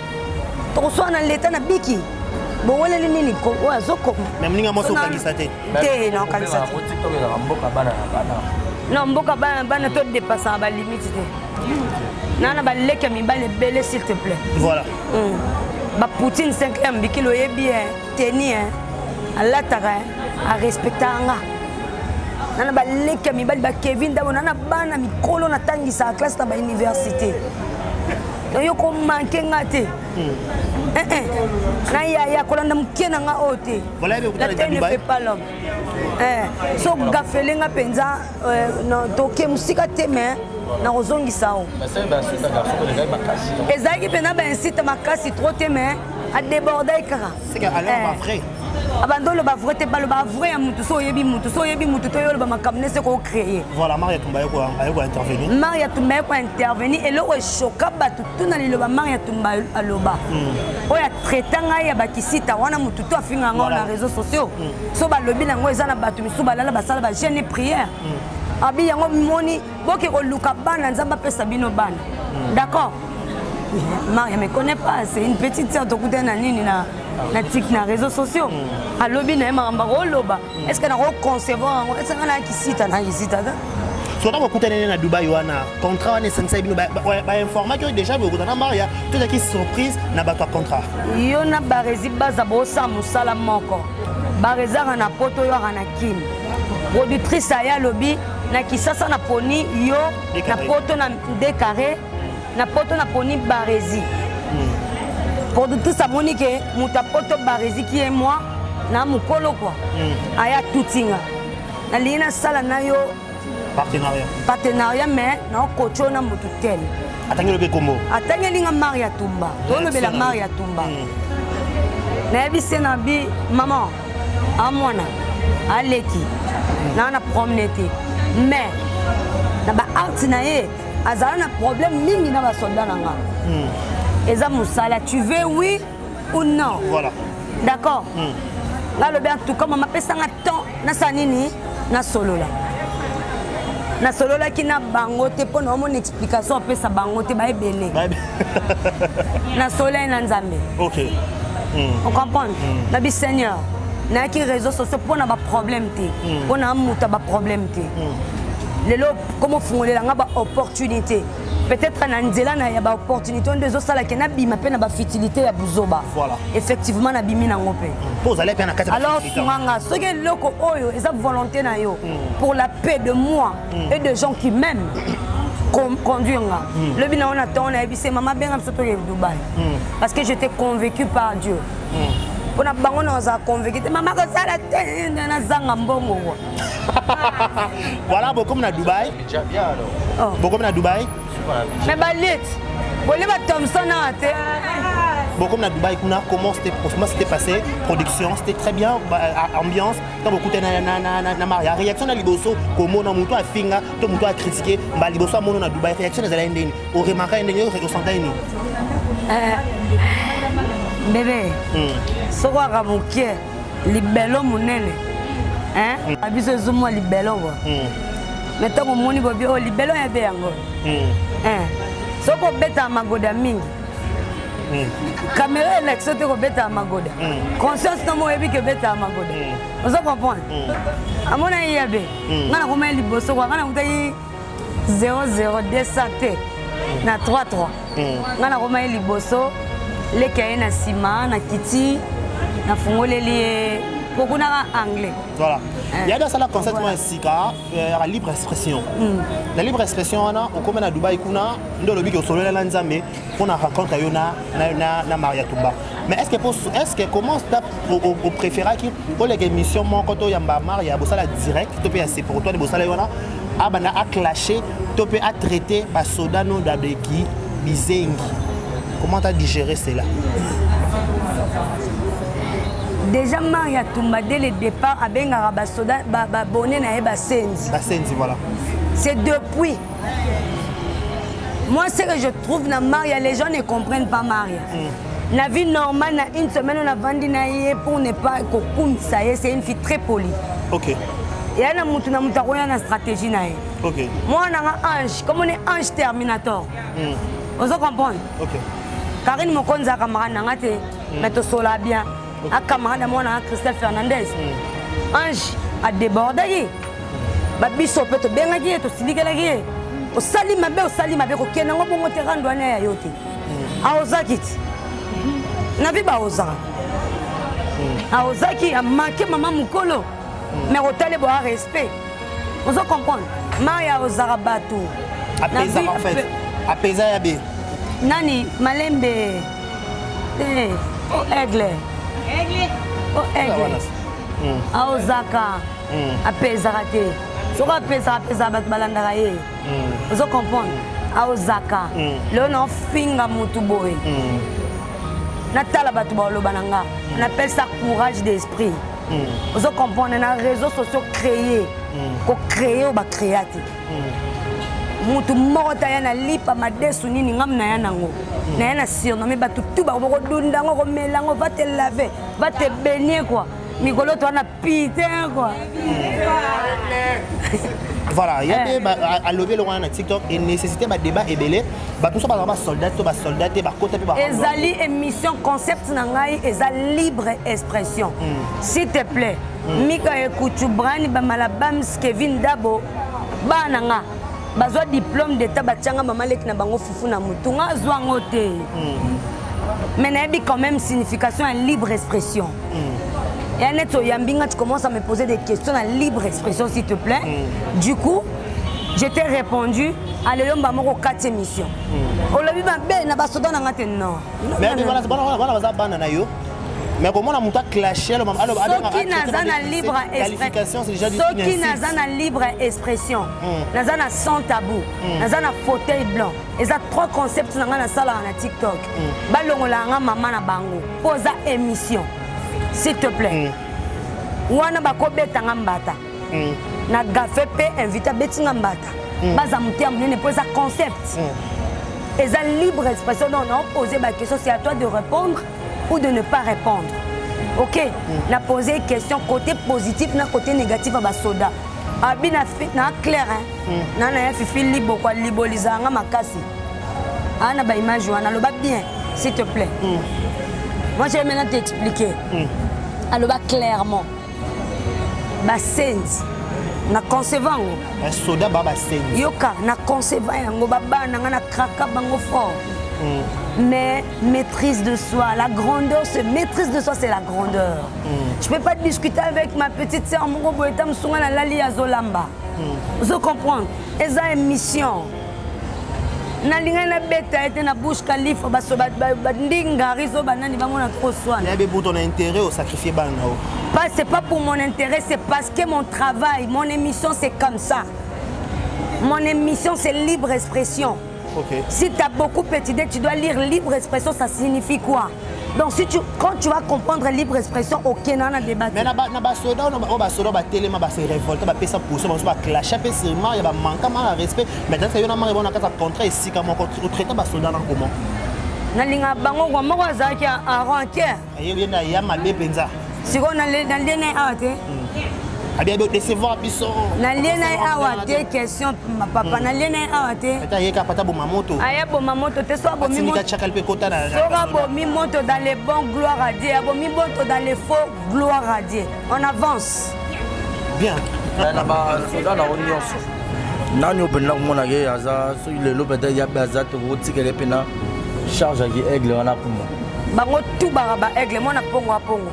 To sona l'état na biki. Bon wala nini ko wa zoko. Même ninga mo so kangisa te. Te no kangisa. TikTok ya mboka bana bana. Non mboka bana to dépasser ba limite te. Nana ba leke mi ba le belé s'il te plaît. Voilà. Ba Poutine 5e bikilo yebi tenir à l'atara à respecter nga. Nana ba leke mi ba Kevin Dabo nana bana mikolo na tangisa classe na ba université. Yo ko manquer ngate. Na ya kolanda mukena nga ote. Voilà be La terre ne fait pas l'homme. So gafelenga penza no toke musika teme na ozongisa o. Ezaki pena ba incite makasi trop teme a déborder kara. C'est que alors pas vrai. Abandon le ba vrai te pas le ba vrai ya mutu so yebi mutu to yo le ba makamne se ko créer. Voilà Maria Tumba ayeko intervenir. Maria Tumba ko intervenir et le choka batu tuna li le ba Maria Tumba aloba. Oya traitanga ya bakisita wana mutu to afinga ngo na réseaux sociaux. So ba lobi nango ezana batu misu balala basala ba jeûne prière. Abi yango moni boke ko luka bana nzamba pesa bino bana. D'accord? Maria me connaît pas, c'est une petite sœur to kutana nini na TikTok na réseaux sociaux. Alobi na mamba loba. Est-ce que na concevoir est-ce que na kisita na kisita da? So na kutana na Dubai wana contrat wana sensa bino ba informa que déjà be kutana Maria tout qui surprise na ba contrat. Yo na barezi baza bosa musala moko. Bareza na poto yo na kin. Productrice aya lobi na kisasa na poni yo na poto na décarré na poto na poni barésie. Pour tout ça, Monique, muta poto barésie qui est moi, na mukolo quoi. Aya tutinga. Na lina sala na yo partenariat mais na kocho na mutu tel. Atangelo be kombo. Atangeli nga Maria Tumba. Tolo bela Maria Tumba. Na bise na bi maman amwana aleki na promenade mais na ba art na ye azala na problème mingi na ba soldat na nga. Eza musala, tu veux oui ou non? Voilà. D'accord. Là le bien tout comme maman pesa nga temps na sanini na solo là. Na solo là qui na bangote pour nous mon explication pesa bangote ba ebele. Na solo na nzambe. OK. On comprend? Na bi Seigneur. Na qui réseaux sociaux pour na ba problème té. Pour na muta ba problème té. Lelo comment fongolela nga ba opportunité. Peut-être na nzela na ya ba opportunité on deux sala ke na bima pe na ba futilité ya buzoba. Voilà. Effectivement na bimi na ngope. Pose aller pe na kati. Alors sunganga ce que loko oyo eza volonté na yo pour la paix de moi et de gens qui m'aiment. Conduire le bilan on attend on a vu c'est maman bien surtout Dubaï parce que j'étais convaincu par Dieu. On a bango on a convaincu maman que ça la na zanga mbongo. Voilà beaucoup na Dubaï. Beaucoup na Dubaï. Mais balit. Bolé ba Thompson a été. Beaucoup na Dubaï comment c'était passé production c'était très bien ambiance quand beaucoup na Maria réaction na liboso comme on muto afinga to muto a critiquer ba liboso mono na Dubaï réaction na zala ndeni o remarquer ndeni o ressentir ni bébé soko akamukie libelo munene hein abiso zumo libelo wa meto ko moni bobi o libelo ya be yango hein soko beta magoda mingi caméra élection te ko beta magoda conscience no mo ebi ke beta magoda ozo comprendre amona yabe ngana ko meli boso kwa ngana mutai 00200 te na 33 ngana ko meli boso le kaye na sima na kiti na fungoleli pokuna anglais. Voilà. Il y a dans ça la concept moi sika la libre expression. La libre expression on comme na Dubaï kuna ndo lobi ko solo la nzambe pour na rencontre yo na Maria Tumba. Mais est-ce que comment au préféra qui pour les émissions mon quand yamba Maria bosala direct to pe assez pour toi de bosala yona abana a clasher to pe a traiter ba sodano d'abeki bizengi. Comment tu as digéré cela? Déjà Maria Tumba dès le départ a bien Arabasoda bonné na eba senzi. La senzi voilà. C'est depuis. Moi ce que je trouve dans Maria les gens ne comprennent pas Maria. La vie normale na une semaine on a vendu na yé pour ne pas kokun ça y est c'est une fille très polie. OK. Il y a na mutu na mutakoya na stratégie na yé. OK. Moi on a un ange comme on est ange Terminator. Vous comprenez? OK. Karine Mokonza camarade nanga te mais to sola bien. A camarade moi na Christelle Fernandez. Ange a débordé. Ba biso peut to benga ki to silikela ki. O sali mabe ko kena ngo bongo te rando na ya yote. A ozakiti. Na bi ba oza. A ozaki a manqué maman mukolo. Mais hôtel bo respect. Vous comprenez? Maria ozara batu. Apesa en fait. Apesa ya be. Nani Malembe aigle aozaka apezaka te soko apeza bato balandaka ye ozo comprendre aozaka leo naofinga motu boye natala bato baoloba na nga napelle ça courage d'esprit ozo comprendre na réseaux sociaux créer ko-créer o bacréa te mutu moko ta ya na lipa madesu nini ngam na ya nango na ya na surnommé batu tout ba ko dunda ngo ko melango va te laver va te baigner quoi mikolo to na putain quoi. Voilà, il y a des à lever le roi na TikTok et nécessité ba débat et belé ba tout ça ba soldat to ba côté ba ezali émission concept na ngai eza libre expression s'il te plaît Mika Ekuchu Brani ba Malabams Kevin Dabo ba nanga bazwa diplôme d'état batianga mamalek na bango fufu na mutunga zwango te mais nayebi quand même signification à libre expression et Aneto Yambinga tu commences à me poser des questions à libre expression s'il te plaît du coup Je t'ai répondu à l'élomba moko 4 émissions. On l'a vu bien, na basoda na ngate non. Mais voilà, c'est bon, mais comment on a monté clasher le qui n'a libre expression, qui n'a libre expression, n'a sans tabou, n'a fauteuil blanc. Et ça 3 concepts dans la salle na TikTok. Balongola nga maman na bango. Posa émission. S'il te plaît. Wana bako beta ngambata. Na gafe pe invité beti ngambata. Baza mutia munene posa concept. Et ça libre expression non poser ma question, c'est à toi de répondre ou de ne pas répondre. Ok, na poser question côté positif na côté négatif à basoda. Abi na clair hein. Na fifi libo kwa liboliza nga makasi. Ana ba image wana loba bien s'il te plaît. Moi je vais maintenant t'expliquer. Aloba clairement. Ba sense na concevant un soda baba sense. Yoka na concevant yango baba na na kraka bango fort. Mais maîtrise de soi, la grandeur, maîtrise de soi, c'est la grandeur. Je ne peux pas discuter avec ma petite sœur, mon gros boétam, souvent la lali à Zolamba. Vous comprenez? Et ça, une mission. Na linga na beta été na bouche calife basoba bandinga rizo banani bango na trop soin. Il y a pour ton intérêt au sacrifier banao. Pas c'est pas pour mon intérêt, c'est parce que mon travail, mon émission c'est comme ça. Mon émission c'est libre expression. Okay. Si tu as beaucoup étudié, tu dois lire libre expression, ça signifie quoi? Donc quand tu vas comprendre libre expression, ok, on a débattu. Mais na basoda ba télé ma ba se révolter ba pesa pousser ba clasher pe seulement il y a manquement de respect. Maintenant ça y a na kata contrat ici comme on traiter basoda na comment? Na linga bango kwa moko azaki a ranker. Ayi na ya mabe penza. Siko na lene ate. Abia be décevoir biso. Na lene awate question ma papa na lene awate. Ata yeka pata bo mamoto. Aya bo mamoto te so bo mi moto. So bo mi moto dans les bons gloire à Dieu, bo mi moto dans les faux gloire à Dieu. On avance. Bien. Na ba soda na onyoso. Nanyo benna mona ge aza so ile lo beta ya baza to wotikele pena charge ya aigle wana kuma. Bango tout baraba aigle mona pongo a pongo.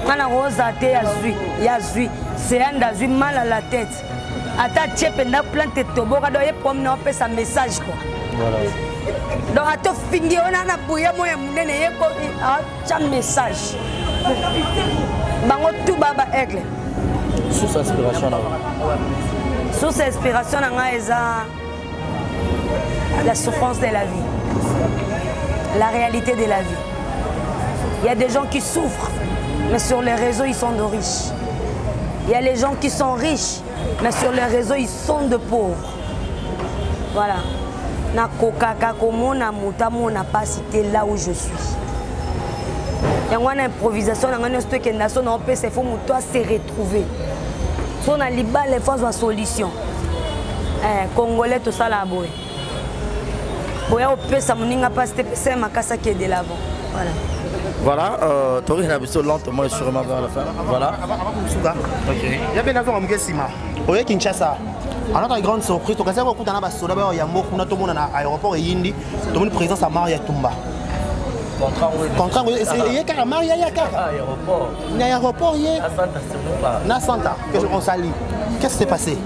Mana rosa te ya zui c'est un d'azui mal à la tête. Ata tchepe na plante toboka do ye promener on sa message quoi. Voilà. Donc ato fingi ona na bouya moya munene ye ko a message. Bango tout baba aigle. Sous inspiration là. Sous inspiration na eza la souffrance de la vie. La réalité de la vie. Il y a des gens qui souffrent, mais sur les réseaux, ils sont de riches. Il y a les gens qui sont riches, mais sur les réseaux, ils sont de pauvres. Voilà. Na kokaka komo na mutamo na pas cité là où je suis. Il y a une improvisation, il y a une stock nation na OPS, il faut muto se retrouver. So na liba les fois une solution. Congolais tout ça là boy. Boya OPS ça moninga pas cité c'est makasa qui est de l'avant. Voilà. Voilà, Tori n'a vu lentement et sûrement vers la fin. Voilà. Ok. Il y a bien avant à Mgesima. Au Kinshasa. À notre grande surprise, tu as vu beaucoup d'ana basoda ba ya moko na to mona na aéroport yindi. To mona présence à Maria Tumba. Contrat oui, c'est y a Maria ya ka. Aéroport. Na aéroport yé. Na Santa. Que on s'allie. Qu'est-ce qui s'est passé?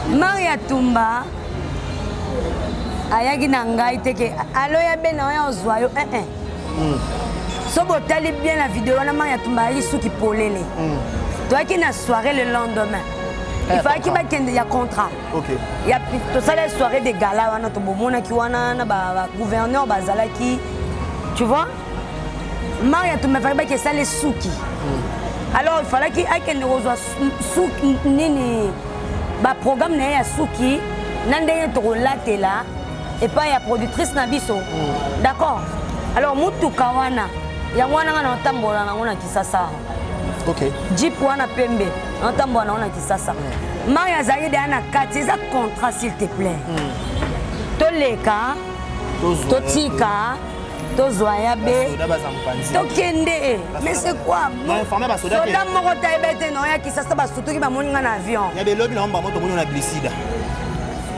Maria Tumba ayaki na ngai teke alo ya bena ya ozwa yo so botali bien la vidéo wana Maria Tumba ali suki polele toaki na soirée le lendemain il fallait qu'il y a contrat. OK. Il y a tout ça les soirées de gala wana to bomona ki wana na ba gouverneur bazala ki tu vois Maria Tumba fallait que ça les suki. Alors il fallait qu'il akende ozwa suki nini ba programme na ya suki nandeye to latela. Et pas il y a productrice Nabiso. D'accord. Alors mutuka wana ya mwana ngana otambola na ngona kisasa. OK. Jeep wana pembe otambola na ngona kisasa. Maria Zaide ana kati za contrat s'il te plaît. Toleka totika tozoya be tokende mais c'est quoi? Soda moko taibete no ya kisasa basutuki ba moninga na avion. Ya be lobi na mba moto moni na glycide.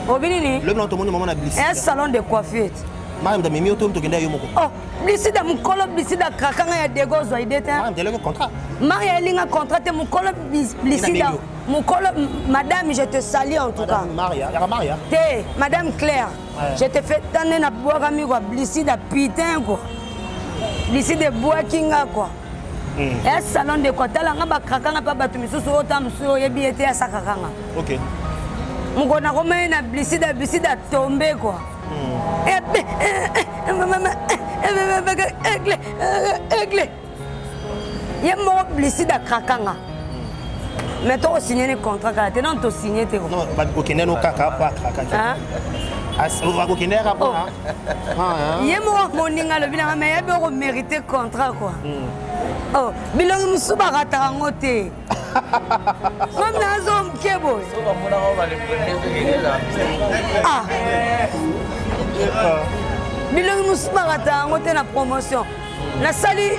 Obinini? Le blanc tout le monde na blessé. Un salon de coiffure. Madame de Mimi, tu as dit Oh, Blisida Mukolo, Blisida Krakanga ya Degozo, il était. Madame, tu as contrat. Maria Linga contraté Mukolo, Blisida. Mukolo, madame, je te salue en tout cas. Maria, il y a Maria. Té, madame Claire, je te fais tanner na boire ami quoi, Blisida putain quoi. Blisida bois kinga quoi. Et salon de quoi, talanga ba Krakanga pa batu misusu otam suyo yebi était à sa Krakanga. OK. Mukona komé na Blisida tombé quoi. Il y a mon Blisida Krakanga. Mais tu as signé un contrat, tu as signé tes contrats. Non, tu as signé caca, pas Krakanga. Il y a mon ninga le bilan, mais il y a mérité contrat quoi. Oh, bilan musuba ratarangote. Comme dans un kebo. Ah. Bilan musuba ratarangote na promotion. Na sali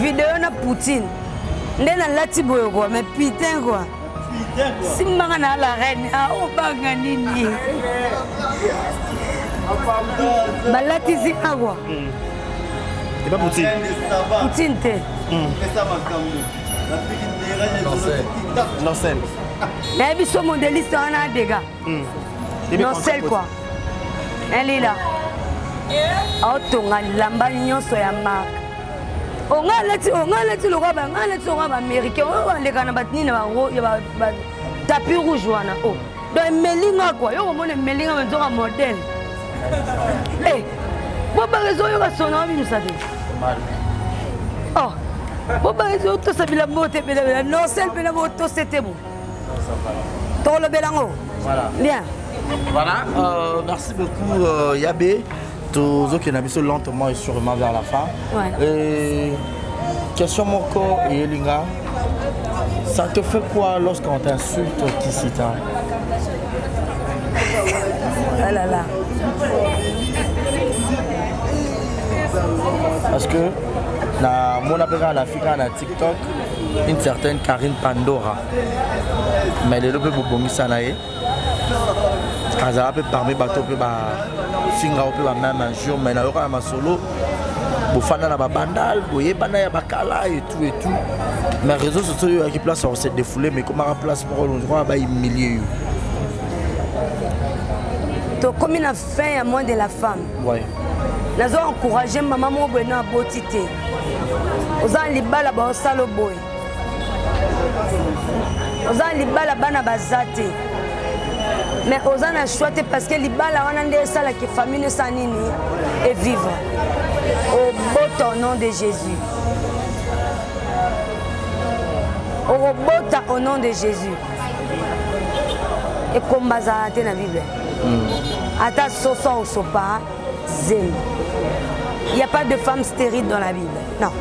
vidéo na Poutine. Ndena lati boyo quoi, mais putain quoi. Simba na la reine, ah o banga nini. Balati zika quoi. C'est pas Poutine. Poutine te. Non, celle. Mais biso modéliste on a des gars. Non celle quoi. Elle est là. Autonga lamba nyonso ya marque. On a lati le roi américain. On a les canabatini na ba tapis rouge wana. Oh. Donc melinga quoi. Yo mona melinga menzonga modèle. Eh. Boba réseau yo sona bi musade. Oh. Boba réseau to sabila moté bela non celle bela moto c'était bon. To le belango. Voilà. Bien. Voilà. Merci beaucoup Yabé. Tous ceux qui n'habitent lentement et sûrement vers la fin. Ouais. Et question Moko et Elinga, ça te fait quoi lorsqu'on t'insulte Kisita? Ah là là. Parce que na mon appel à l'Afrique na TikTok, une certaine Karine Pandora. Mais les deux peuvent bomber ça là. Kazara peut parler bateau peut finga peut même un jour mais na yora ma solo bofana na ba bandal boye bana ya bakala et tout mais réseaux sociaux qui place on s'est défoulé mais comment place pour on droit ba humilier To comme une fin à moins de la femme. ouais nazo encourager maman mo bena botité oza libala ba osalo boy oza libala bana bazate mais oza na choix parce que libala wana nde sala que famille ne sanini et vivre au beau nom de Jésus au nom de Jésus et comme bazate na Bible ata soso ou sopa zéro. Il n'y a pas de femme stérile dans la Bible. Non.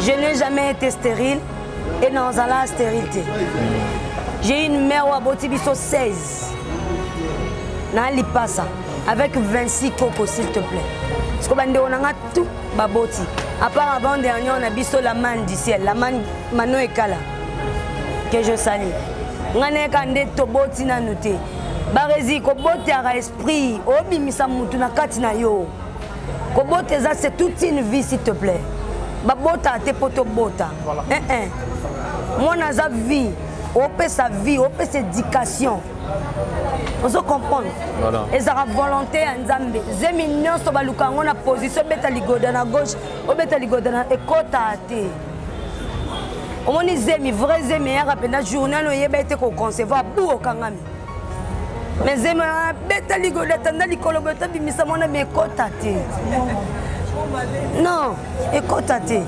Je n'ai jamais été stérile et non, à la stérilité. J'ai une mère au Abotibiso 16. N'a pas ça. Avec 26 cocos, s'il te plaît. Parce que on a tout baboti. À part avant dernier, on a biso la manne du ciel, la manne Mano et Kala. Que je salue. On a kande toboti na noté. Barezi ko bote à esprit obimisa mutu na kati na yo ko bote ça c'est toute une vie s'il te plaît ba bota te poto bota moi na za vie opé sa vie opé sa éducation on se comprend voilà et ça volonté à Nzambe zemi nyonso baluka ngona position beta ligoda na gauche obeta ligoda na ekota te omoni zemi vrai zemi ya rapena journal oyeba ete ko concevoir bu okangami mais zema beta ligoda tanda likolo beta bimisa mona me ekota te non ekota te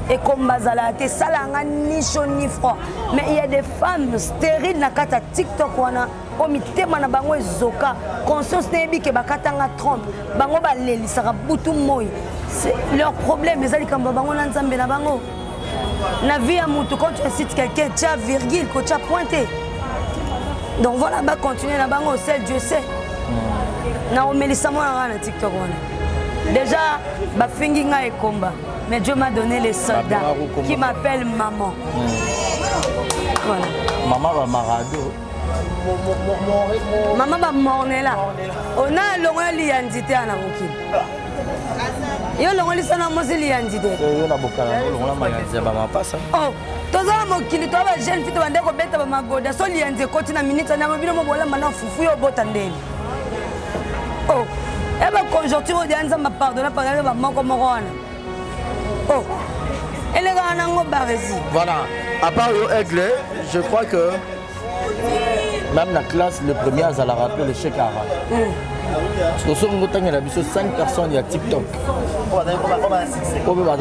et comme bazala te salanga ni chaud ni froid mais il y a des femmes stériles na kata TikTok wana o mitema na bango ezoka conscience nebi ke bakatanga trompe bango balelisaka butu moi c'est leur problème ezali kamba bango na nzambe na bango na vie ya mutu quand tu incites quelqu'un tu as virgule que tu as pointé. Donc voilà, bah continuer là-bas, seul Dieu sait. Na omelisa moi na TikTok wana. Déjà, bah finginga et combat. Mais Dieu m'a donné les soldats qui m'appellent maman. Voilà. Maman va marado. Maman va morner là. On a l'ongoli l'identité à la mokili. Yo l'ongoli ça na mosi l'identité. Yo na bokala l'ongoli mayanzi ba mapasa. Oh, toza mokili to ba jeune fille to bande ko beta ba magoda so l'identité koti na minute na mobilo mo bola mana fufu yo bota ndeli. Oh, et ba conjoncture de anza ma pardonner par exemple ba moko moko wana. Oh. Elle est en Barésie. Voilà. À part le aigle, je crois que même la classe, le premier, elle a rappelé le Cheikh Ara. Parce que si on a 5 personnes, il y a TikTok. On va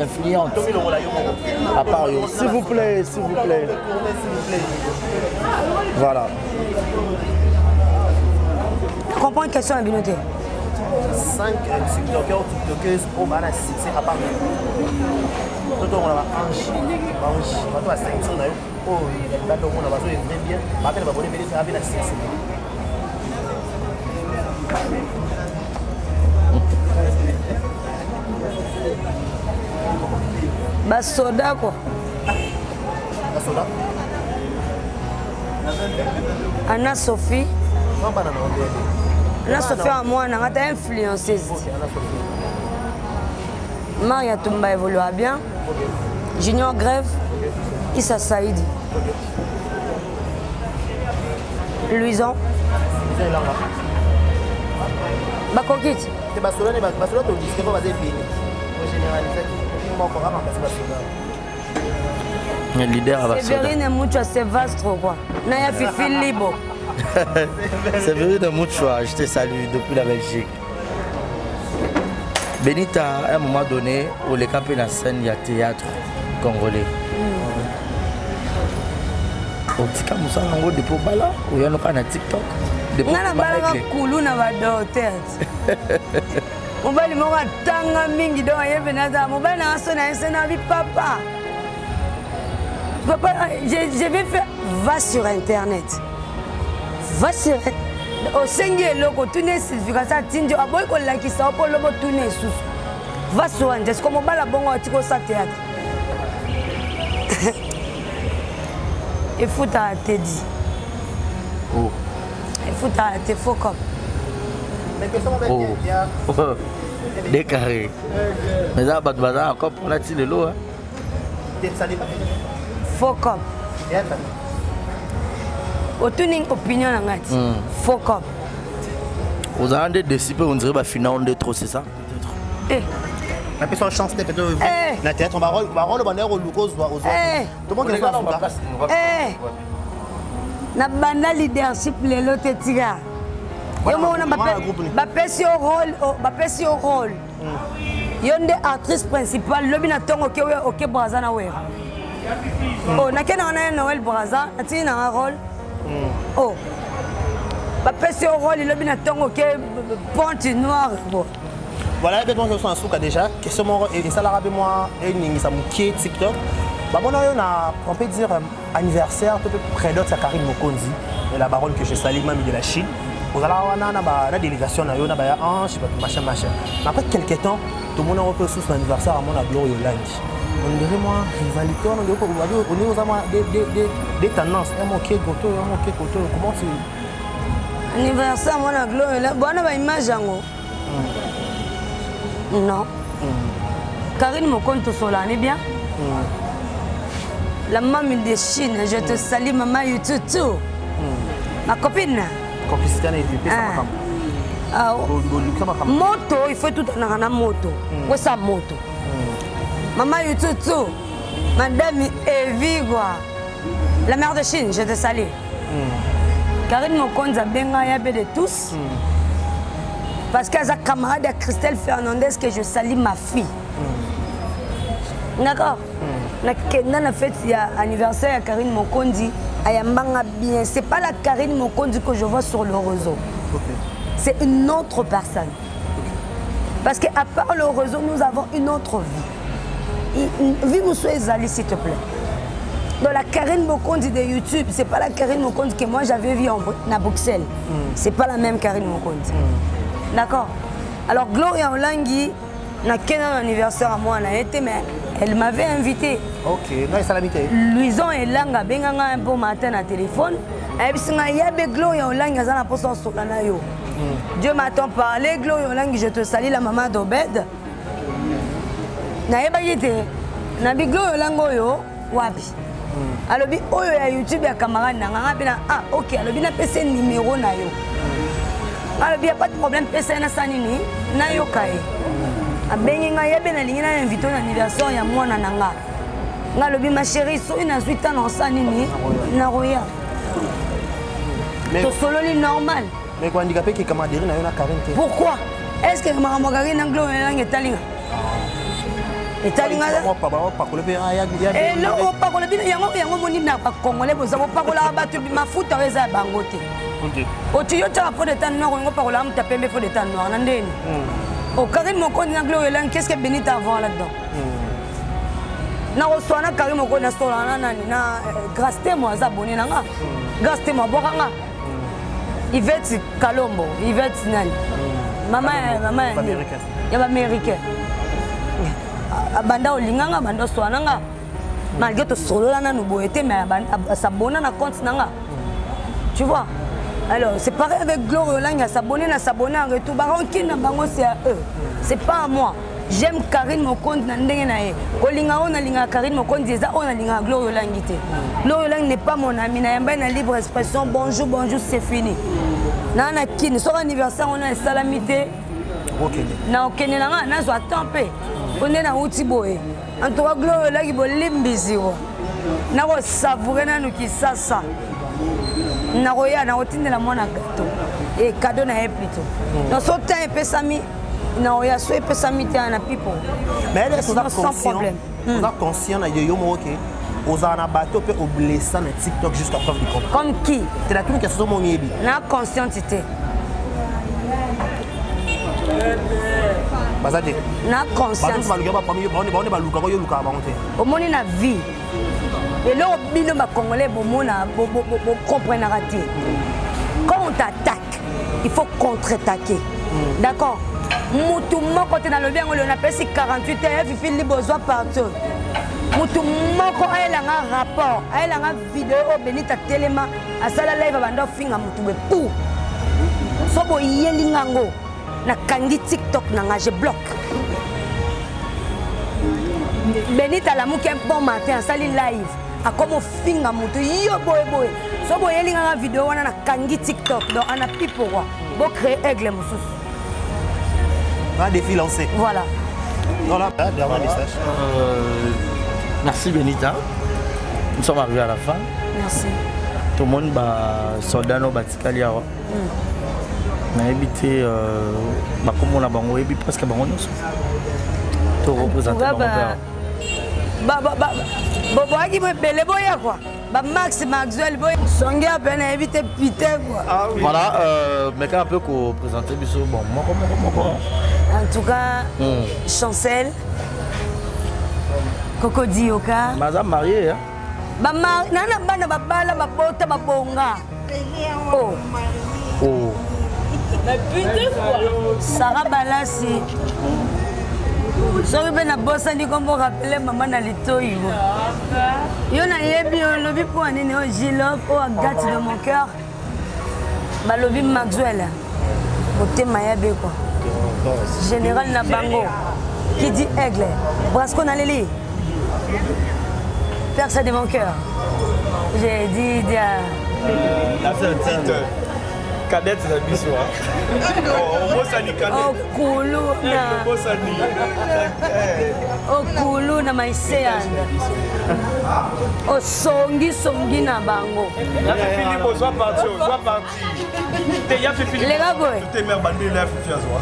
influente. À part eux. S'il vous plaît, s'il vous plaît. Voilà. Je comprends une question à Binoté. 5 TikTokers, TikTokeuses, on va la succès à part. Tout le monde a Ange, on va 5 oh, là le monde a besoin de bien. Après, on va venir avec la succès. Basoda quoi. Basoda. Anna Sophie. Non, pas Anna Sophie à moi, on a influenceuse. Maria Tumba évoluera bien. Junior Grève. Issa Saïdi. Louison. Bakokit. C'est Basoda, tu dis que vous avez bien. Le leader à Basoda. Séverine Moucha, c'est vaste quoi. Naya Fifi Libo. Séverine Moucha, je te salue depuis la Belgique. Benita, à un moment donné, où les campés dans la scène, il y a théâtre congolais. Au Tika Moussa Nango de Pobala, où il y a un TikTok. On a un coulou dans la tête. On va lui montrer tanga mingi do yevenada. On va na sona sena vi papa. Papa, je vais faire. Va sur internet. Va sur au senge loko tune Sylvia ça tinjo aboy ko la ki sa ko lobo tune sous. Va sur internet comme bala bongo tiko sa théâtre. Et fout à te dit. Oh. Et fout à te faux comme. Oh. Des carrés. Mais ça, Badbada, encore pour la tille l'eau. Faux comme. Aucune opinion en fait. Faux comme. Vous avez décidé, on dirait que finalement, on est trop, c'est ça? Eh. La personne chance de peut-être la tête, on va rendre le bonheur au Lucas. Tout le monde est là. Eh. Na bana leadership le lote tira. Yo mona bapesi au rôle. Yonde actrice principale lobi na tongo ke Braza na wera. Oh na kena na Noël Braza ati na un rôle. Oh. Bapesi au rôle lobi na tongo ke Ponte Noire. Voilà, je suis en souka déjà. Question et ça l'arabe moi et ça mouké TikTok. On peut dire anniversaire, peut être près d'autres, c'est Karine Mokonzi, la baronne que je salue, mamie de la Chine. Vous allez avoir une délégation, il y a un ange, machin. Après quelques temps, tout le monde a repris sous son anniversaire à mon Gloire Yolandi. On dirait moi, rivalité, on dirait des tendances. Comment c'est anniversaire, mon Gloire Yolandi. Bon, on a une image. Non. Karine Mokonzi, sont là, on est bien. La maman de Chine, je te salue, maman Yututu. Ma copine. Complicité, moto, il faut tout dans la moto. Où est sa moto? Maman Yututu, madame Evigua, la mère de Chine, je te salue. Karine Mokonzi a bien gagné de tous. Parce qu'elle est camarade de Christelle Fernandez que je salue ma fille. D'accord? Dans la fête, il y a l'anniversaire de Karine Mokonzi. Bien. Ce n'est pas la Karine Mokonzi que je vois sur le réseau. Okay. C'est une autre personne. Okay. Parce qu'à part le réseau, nous avons une autre vie. Vie, vous soyez allés, s'il te plaît. Dans la Karine Mokonzi de YouTube, ce n'est pas la Karine Mokonzi que moi j'avais vue à Bruxelles. Ce n'est pas la même Karine Mokonzi. D'accord? Alors, Gloria Olangi, n'a qu'un anniversaire à moi, on a été, mais elle m'avait invité. Ok, non, ça l'a invité. Louison et Langa, benganga un bon matin à téléphone. ayebisinga yabe Gloria Olangi aza na posa osola na yo. Dieu m'a-t-on parlé, Gloria Olangi, je te salue, la maman d'Obed. Nayebaki te nabi Gloria Olangi oyo wapi. Alobi oyo ya YouTube ya camarade nanga ngabina OK alobi na pese numéro na yo. Alobi y a pas de problème pese na sanini na yo kae. Abengi nga yebe na lingi na invité na anniversaire ya mwana nanga. Ngalobi ma chérie so ina 8 ans na sanini na roya. To solo li normal. Mais quand handicapé qui camarade na yo na 40. Pourquoi? Est-ce que ma Karine na Gloria Olangi etalinga? Etalinga moi pas ko le pe ya. Eh non pas ko le bina yango moni na ba congolais boza pas ko la batu mafuta weza bangote. OK. O tu yo tsa fo de tan noir ngo pas ko la mta pembe fo de tan noir na ndeni. O Karim Moko na Gloria Olangi qu'est-ce que Benita avant là-dedans? Na oswana Karim Moko na stola na nani na grâce moi za boni nanga. Grâce moi bokanga. Yvette Kalombo, Yvette nani? Maman américaine. Ya ba américaine. Banda olinganga banda swananga. Malgré to solola na nuboete mais s'abonner na compte nanga. Tu vois? Alors, c'est pareil avec Gloria Olangi, s'abonner en retour. Baron qui na bango c'est à eux. C'est pas à moi. J'aime Karine Mokonde na ndenge na ye. Olinga ona linga Karine Mokonde eza ona linga Gloria Olangi te. Gloria Olangi n'est pas mon ami na yamba na libre expression. Bonjour, c'est fini. Na na kini so anniversaire on a salamité. OK. Na okene nanga na zo atampe. On est na uti boye. En tout cas Gloria Olangi bo limbiziro. Na ko savourer na nuki sasa. Na roya na otindela mwana gâteau. Et cadeau na plutôt. Dans ce temps pesami na oya so pesami te na people. Mais elle est sans conscient. problème. On est conscient na yo OK. Ozana bateau peut blesser na TikTok jusqu'à preuve du contraire. Comme qui? C'est la truc qui est mon yebi. Na conscientité. Bazade. Na conscience. Au monde na vie. Et là bino ba congolais bo mona bo comprendre raté. Quand on t'attaque, il faut contre-attaquer. D'accord? Mutu moko te na lobi ngo le na pesi 48 heures fifi li besoin partout. Mutu moko ayelanga rapport, ayelanga vidéo Benita Telema asala live banda finga mutu be pou. Sobo yelinga ngo na kangi TikTok nanga je bloque. Benita la muke un bon matin asali live a comme finga mutu yo boy. Sobo yelinga vidéo wana na kangi TikTok donc ana pipo wa bo créer aigle mususu. Un défi lancé. Voilà. Voilà, dernier message. Merci Benita. Nous sommes arrivés à la fin. Merci. Tout le monde va soldat no batikali awa. Na habité comme on a bango et puis presque bango nous. To représenter Boboaki bele boya quoi. Ba Max Maxwell boy songi a peine éviter Peter quoi. Voilà mais quand un peu ko présenter biso bon moko. En tout cas Chancel Coco Dioka. Madame mariée hein. Ba nana bana babala babota babonga. Oh. Mais putain quoi. Sarah Balassi. Soki na bossa ni kombo rappeler maman na litoyi. Yo na yebi on lobi pour anene o Gilov o agate de mon cœur. Ba lobi Maxwell. Côté mayabe quoi. Général na bango. Qui dit aigle. Brasco na leli. Personne de mon cœur. J'ai dit dia. Là c'est un titre. Cadette la bissoa. Oh, Bossani Cadette. Oh, Koulou na. Bossani. Oh, Koulou na Maïséan. Oh, Songi na bango. Là c'est Philippe, soit parti. Il y a fait Philippe. Les gars, boy. Tout est mère bandé là, Fifi Azoa.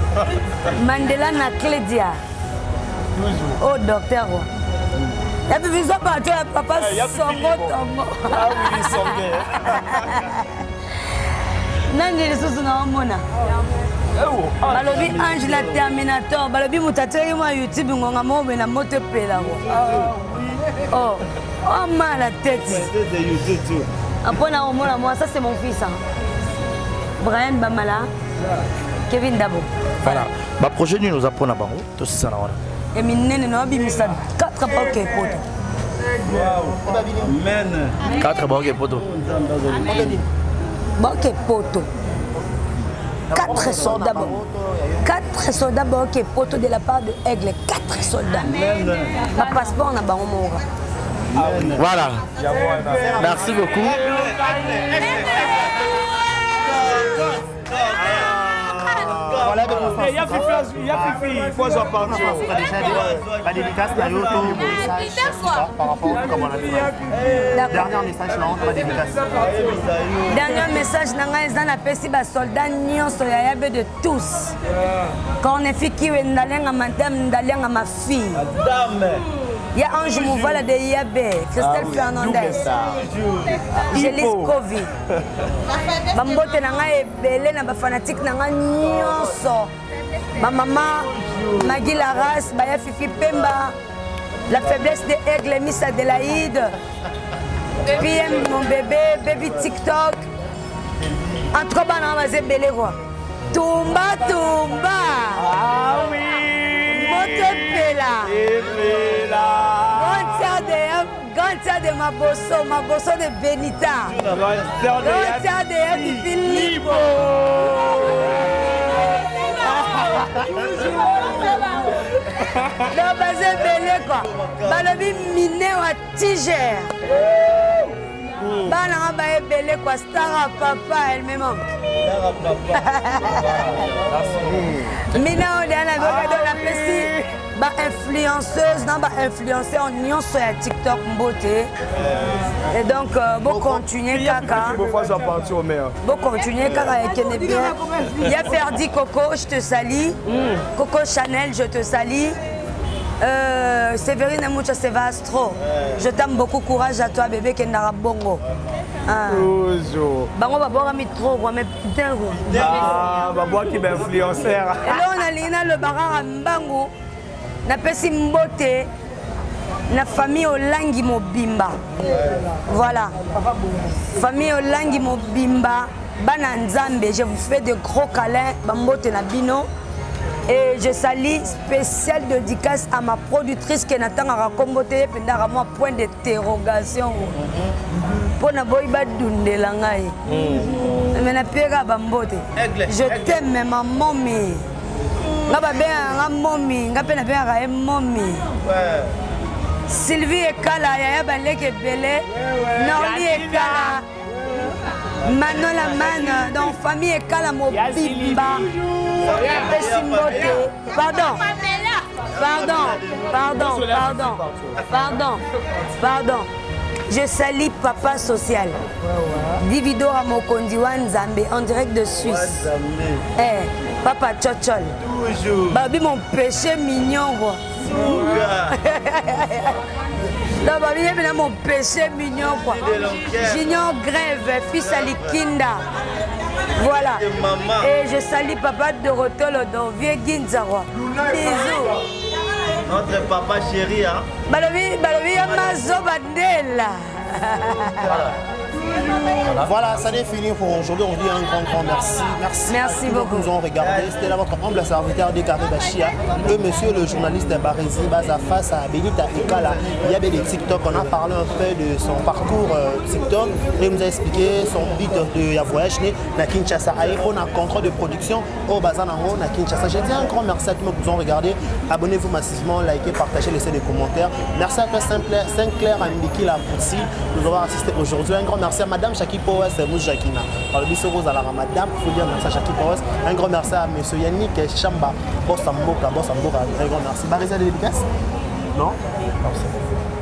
Mandela na Clédia. Oh, docteur. Il y a plus de parti, papa Songo Tongo. Ah oui, Songo. Nani lisusu na omona balobi Ange la Terminator balobi mutateli moi YouTube ngonga mobe na moto pela oh mal la tête après na omona moi ça c'est mon fils hein. Brian Bamala Kevin Dabo voilà ba projet nous apprendre bango to sisa na wana et minene na bimisa 4 pas que poto men 4 ba ke poto Boke poto. 4 soldats. 4 soldats boke poto de la part de Aigle. 4 soldats. Ma passeport n'a pas mon. Voilà. Merci beaucoup. Voilà, il y a Fifi, il faut s'en partir. Pas dédicace, il y a autre message par rapport à comment on a fait. Dernier message, non, pas dédicace. Dernier message, n'a pas pesi ba soldat nyonso ya yabe de tous. Quand on est fiki we ndalenga madame ndalenga ma fille. Il y a Ange Mouvala de Yabé, Christelle Fernandez, Gélis Kovi. Bambote nanga ebele na ba fanatique nanga nyonso. Ma maman Magui Laras, Baya Fifi Pemba, la faiblesse de Aigle Miss Adélaïde, PM mon bébé, baby TikTok. En trop bas na bazé belé quoi. Tumba tumba. Ah oui. Gantia de Mabosso de Benita. Gantia de Philippe. Non, basé belé quoi. Balobi miné wa Tiger. Bana ba belé quoi. Star papa elle me manque. Mina on est à la pessi. Ba influenceuse, non ba influenceur en nion sur TikTok beauté. Et donc bon continuer kaka. Bon continuer kaka et Kene bien. Il y a Ferdi Coco, je te salue. Coco Chanel, je te salue. Séverine Moucha Sevastro. Je t'aime beaucoup, courage à toi bébé Kendara Bongo. Toujours. Bango ba boire mi trop quoi mais putain quoi. Ah, ba boire qui influenceur. Et là on a lina le barara Mbango. Na pesi mbote na famille Olangi Mobimba. Voilà. Famille Olangi Mobimba, bana nzambe, je vous fais de gros câlins, bambote na bino. Et je salue spécial dédicace à ma productrice qui n'attend à comboter pendant moi point d'interrogation. Pour na boy ba dundela ngai. Mais na pega bambote. Je t'aime maman mais Ngaba bien momi, ngapé na bien ra momi. Sylvie Ekala ya baleke belé. Norli Ekala. Manon la man dans famille Ekala Mobimba. Pardon. Je salue Papa Social. Divido à Mokondiwan Zambé en direct de Suisse. Papa Tchotchol. Toujours. Babi mon péché mignon quoi. Non, babi est mon péché mignon quoi. Junior Grève, fils à Likinda. Voilà. Et je salue Papa de Rotolo dans Vieux Ginzarwa. Bisous. Notre papa chéri hein. Balobi Amazo Bandela. Voilà, ça n'est fini pour aujourd'hui. On dit un grand merci. Merci à tous beaucoup. Qui nous ont regardé. C'était là votre humble serviteur de Carré Bachia. Le monsieur, le journaliste Barézi Baza face à Benita Ekala. Il y avait des TikTok. On a parlé un peu de son parcours TikTok. Et il nous a expliqué son but de voyage à Kinshasa. On a un contrat de production au Bazanango à Kinshasa. Je dis un grand merci à tous qui nous ont regardé. Abonnez-vous massivement, likez, partagez, laissez des commentaires. Merci à toi Saint-Clair Ambiki la Poutsi nous avoir assisté aujourd'hui. Un grand merci à Madame Chaki Powers et Mouche Jacquina. Par le biseau rose à la Madame, il faut dire merci à Chaki Powers. Un grand merci à Monsieur Yannick Chamba, Boss Amboka. Un grand merci. Barézi à la dédicace? Non?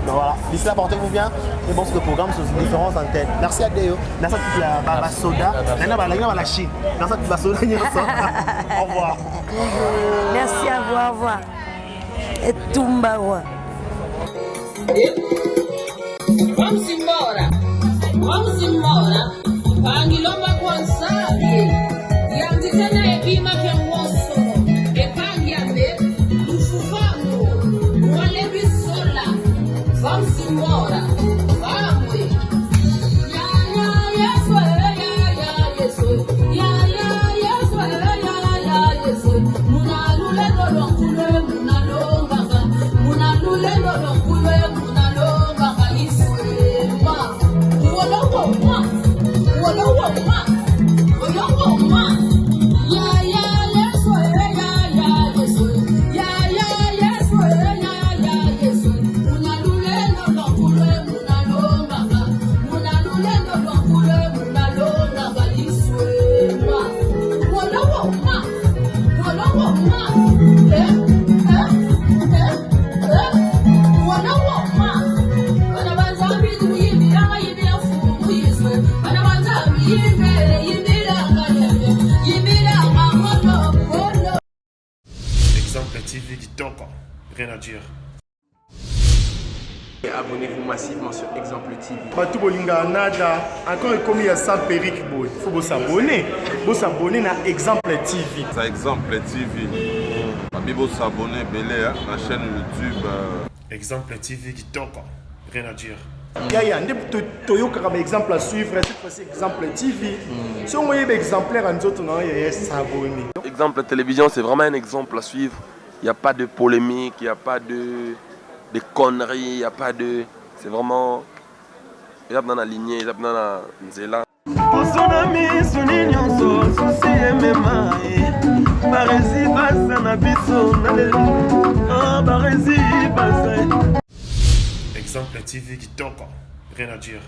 Donc voilà, d'ici là, portez-vous bien. Et bon, ce programme sur différentes antennes. Merci à Déo. Merci à toute la soda. La Chine. Merci à toute la soda. Au revoir. Merci à vous, au revoir. Et Tumbawa. Vamos embora, pangilomba kwanzali, yanditena ebima kenwoso, epangyambe, ufufango, walebi sola, vamos embora, vamos. What? Exemple TV Kitoko, rien à dire. Abonnez-vous massivement sur Exemple TV. Batou bolinga nada, encore comme il y a 100 perruques, il faut s'abonner. Vous s'abonner à Exemple TV. C'est Exemple TV. Vous s'abonner à la chaîne YouTube. Exemple TV Kitoko, rien à dire. Il y a un exemple à suivre, cette fois-ci Exemple TV. Si on voit un exemplaire en autres, il y a s'abonner. Exemple télévision, c'est vraiment un exemple à suivre. Il n'y a pas de polémique, il n'y a pas de conneries, il n'y a pas de... C'est vraiment... Il y a dans la lignée, il y a dans la nzela. Exemple TV Kitoko, rien à dire.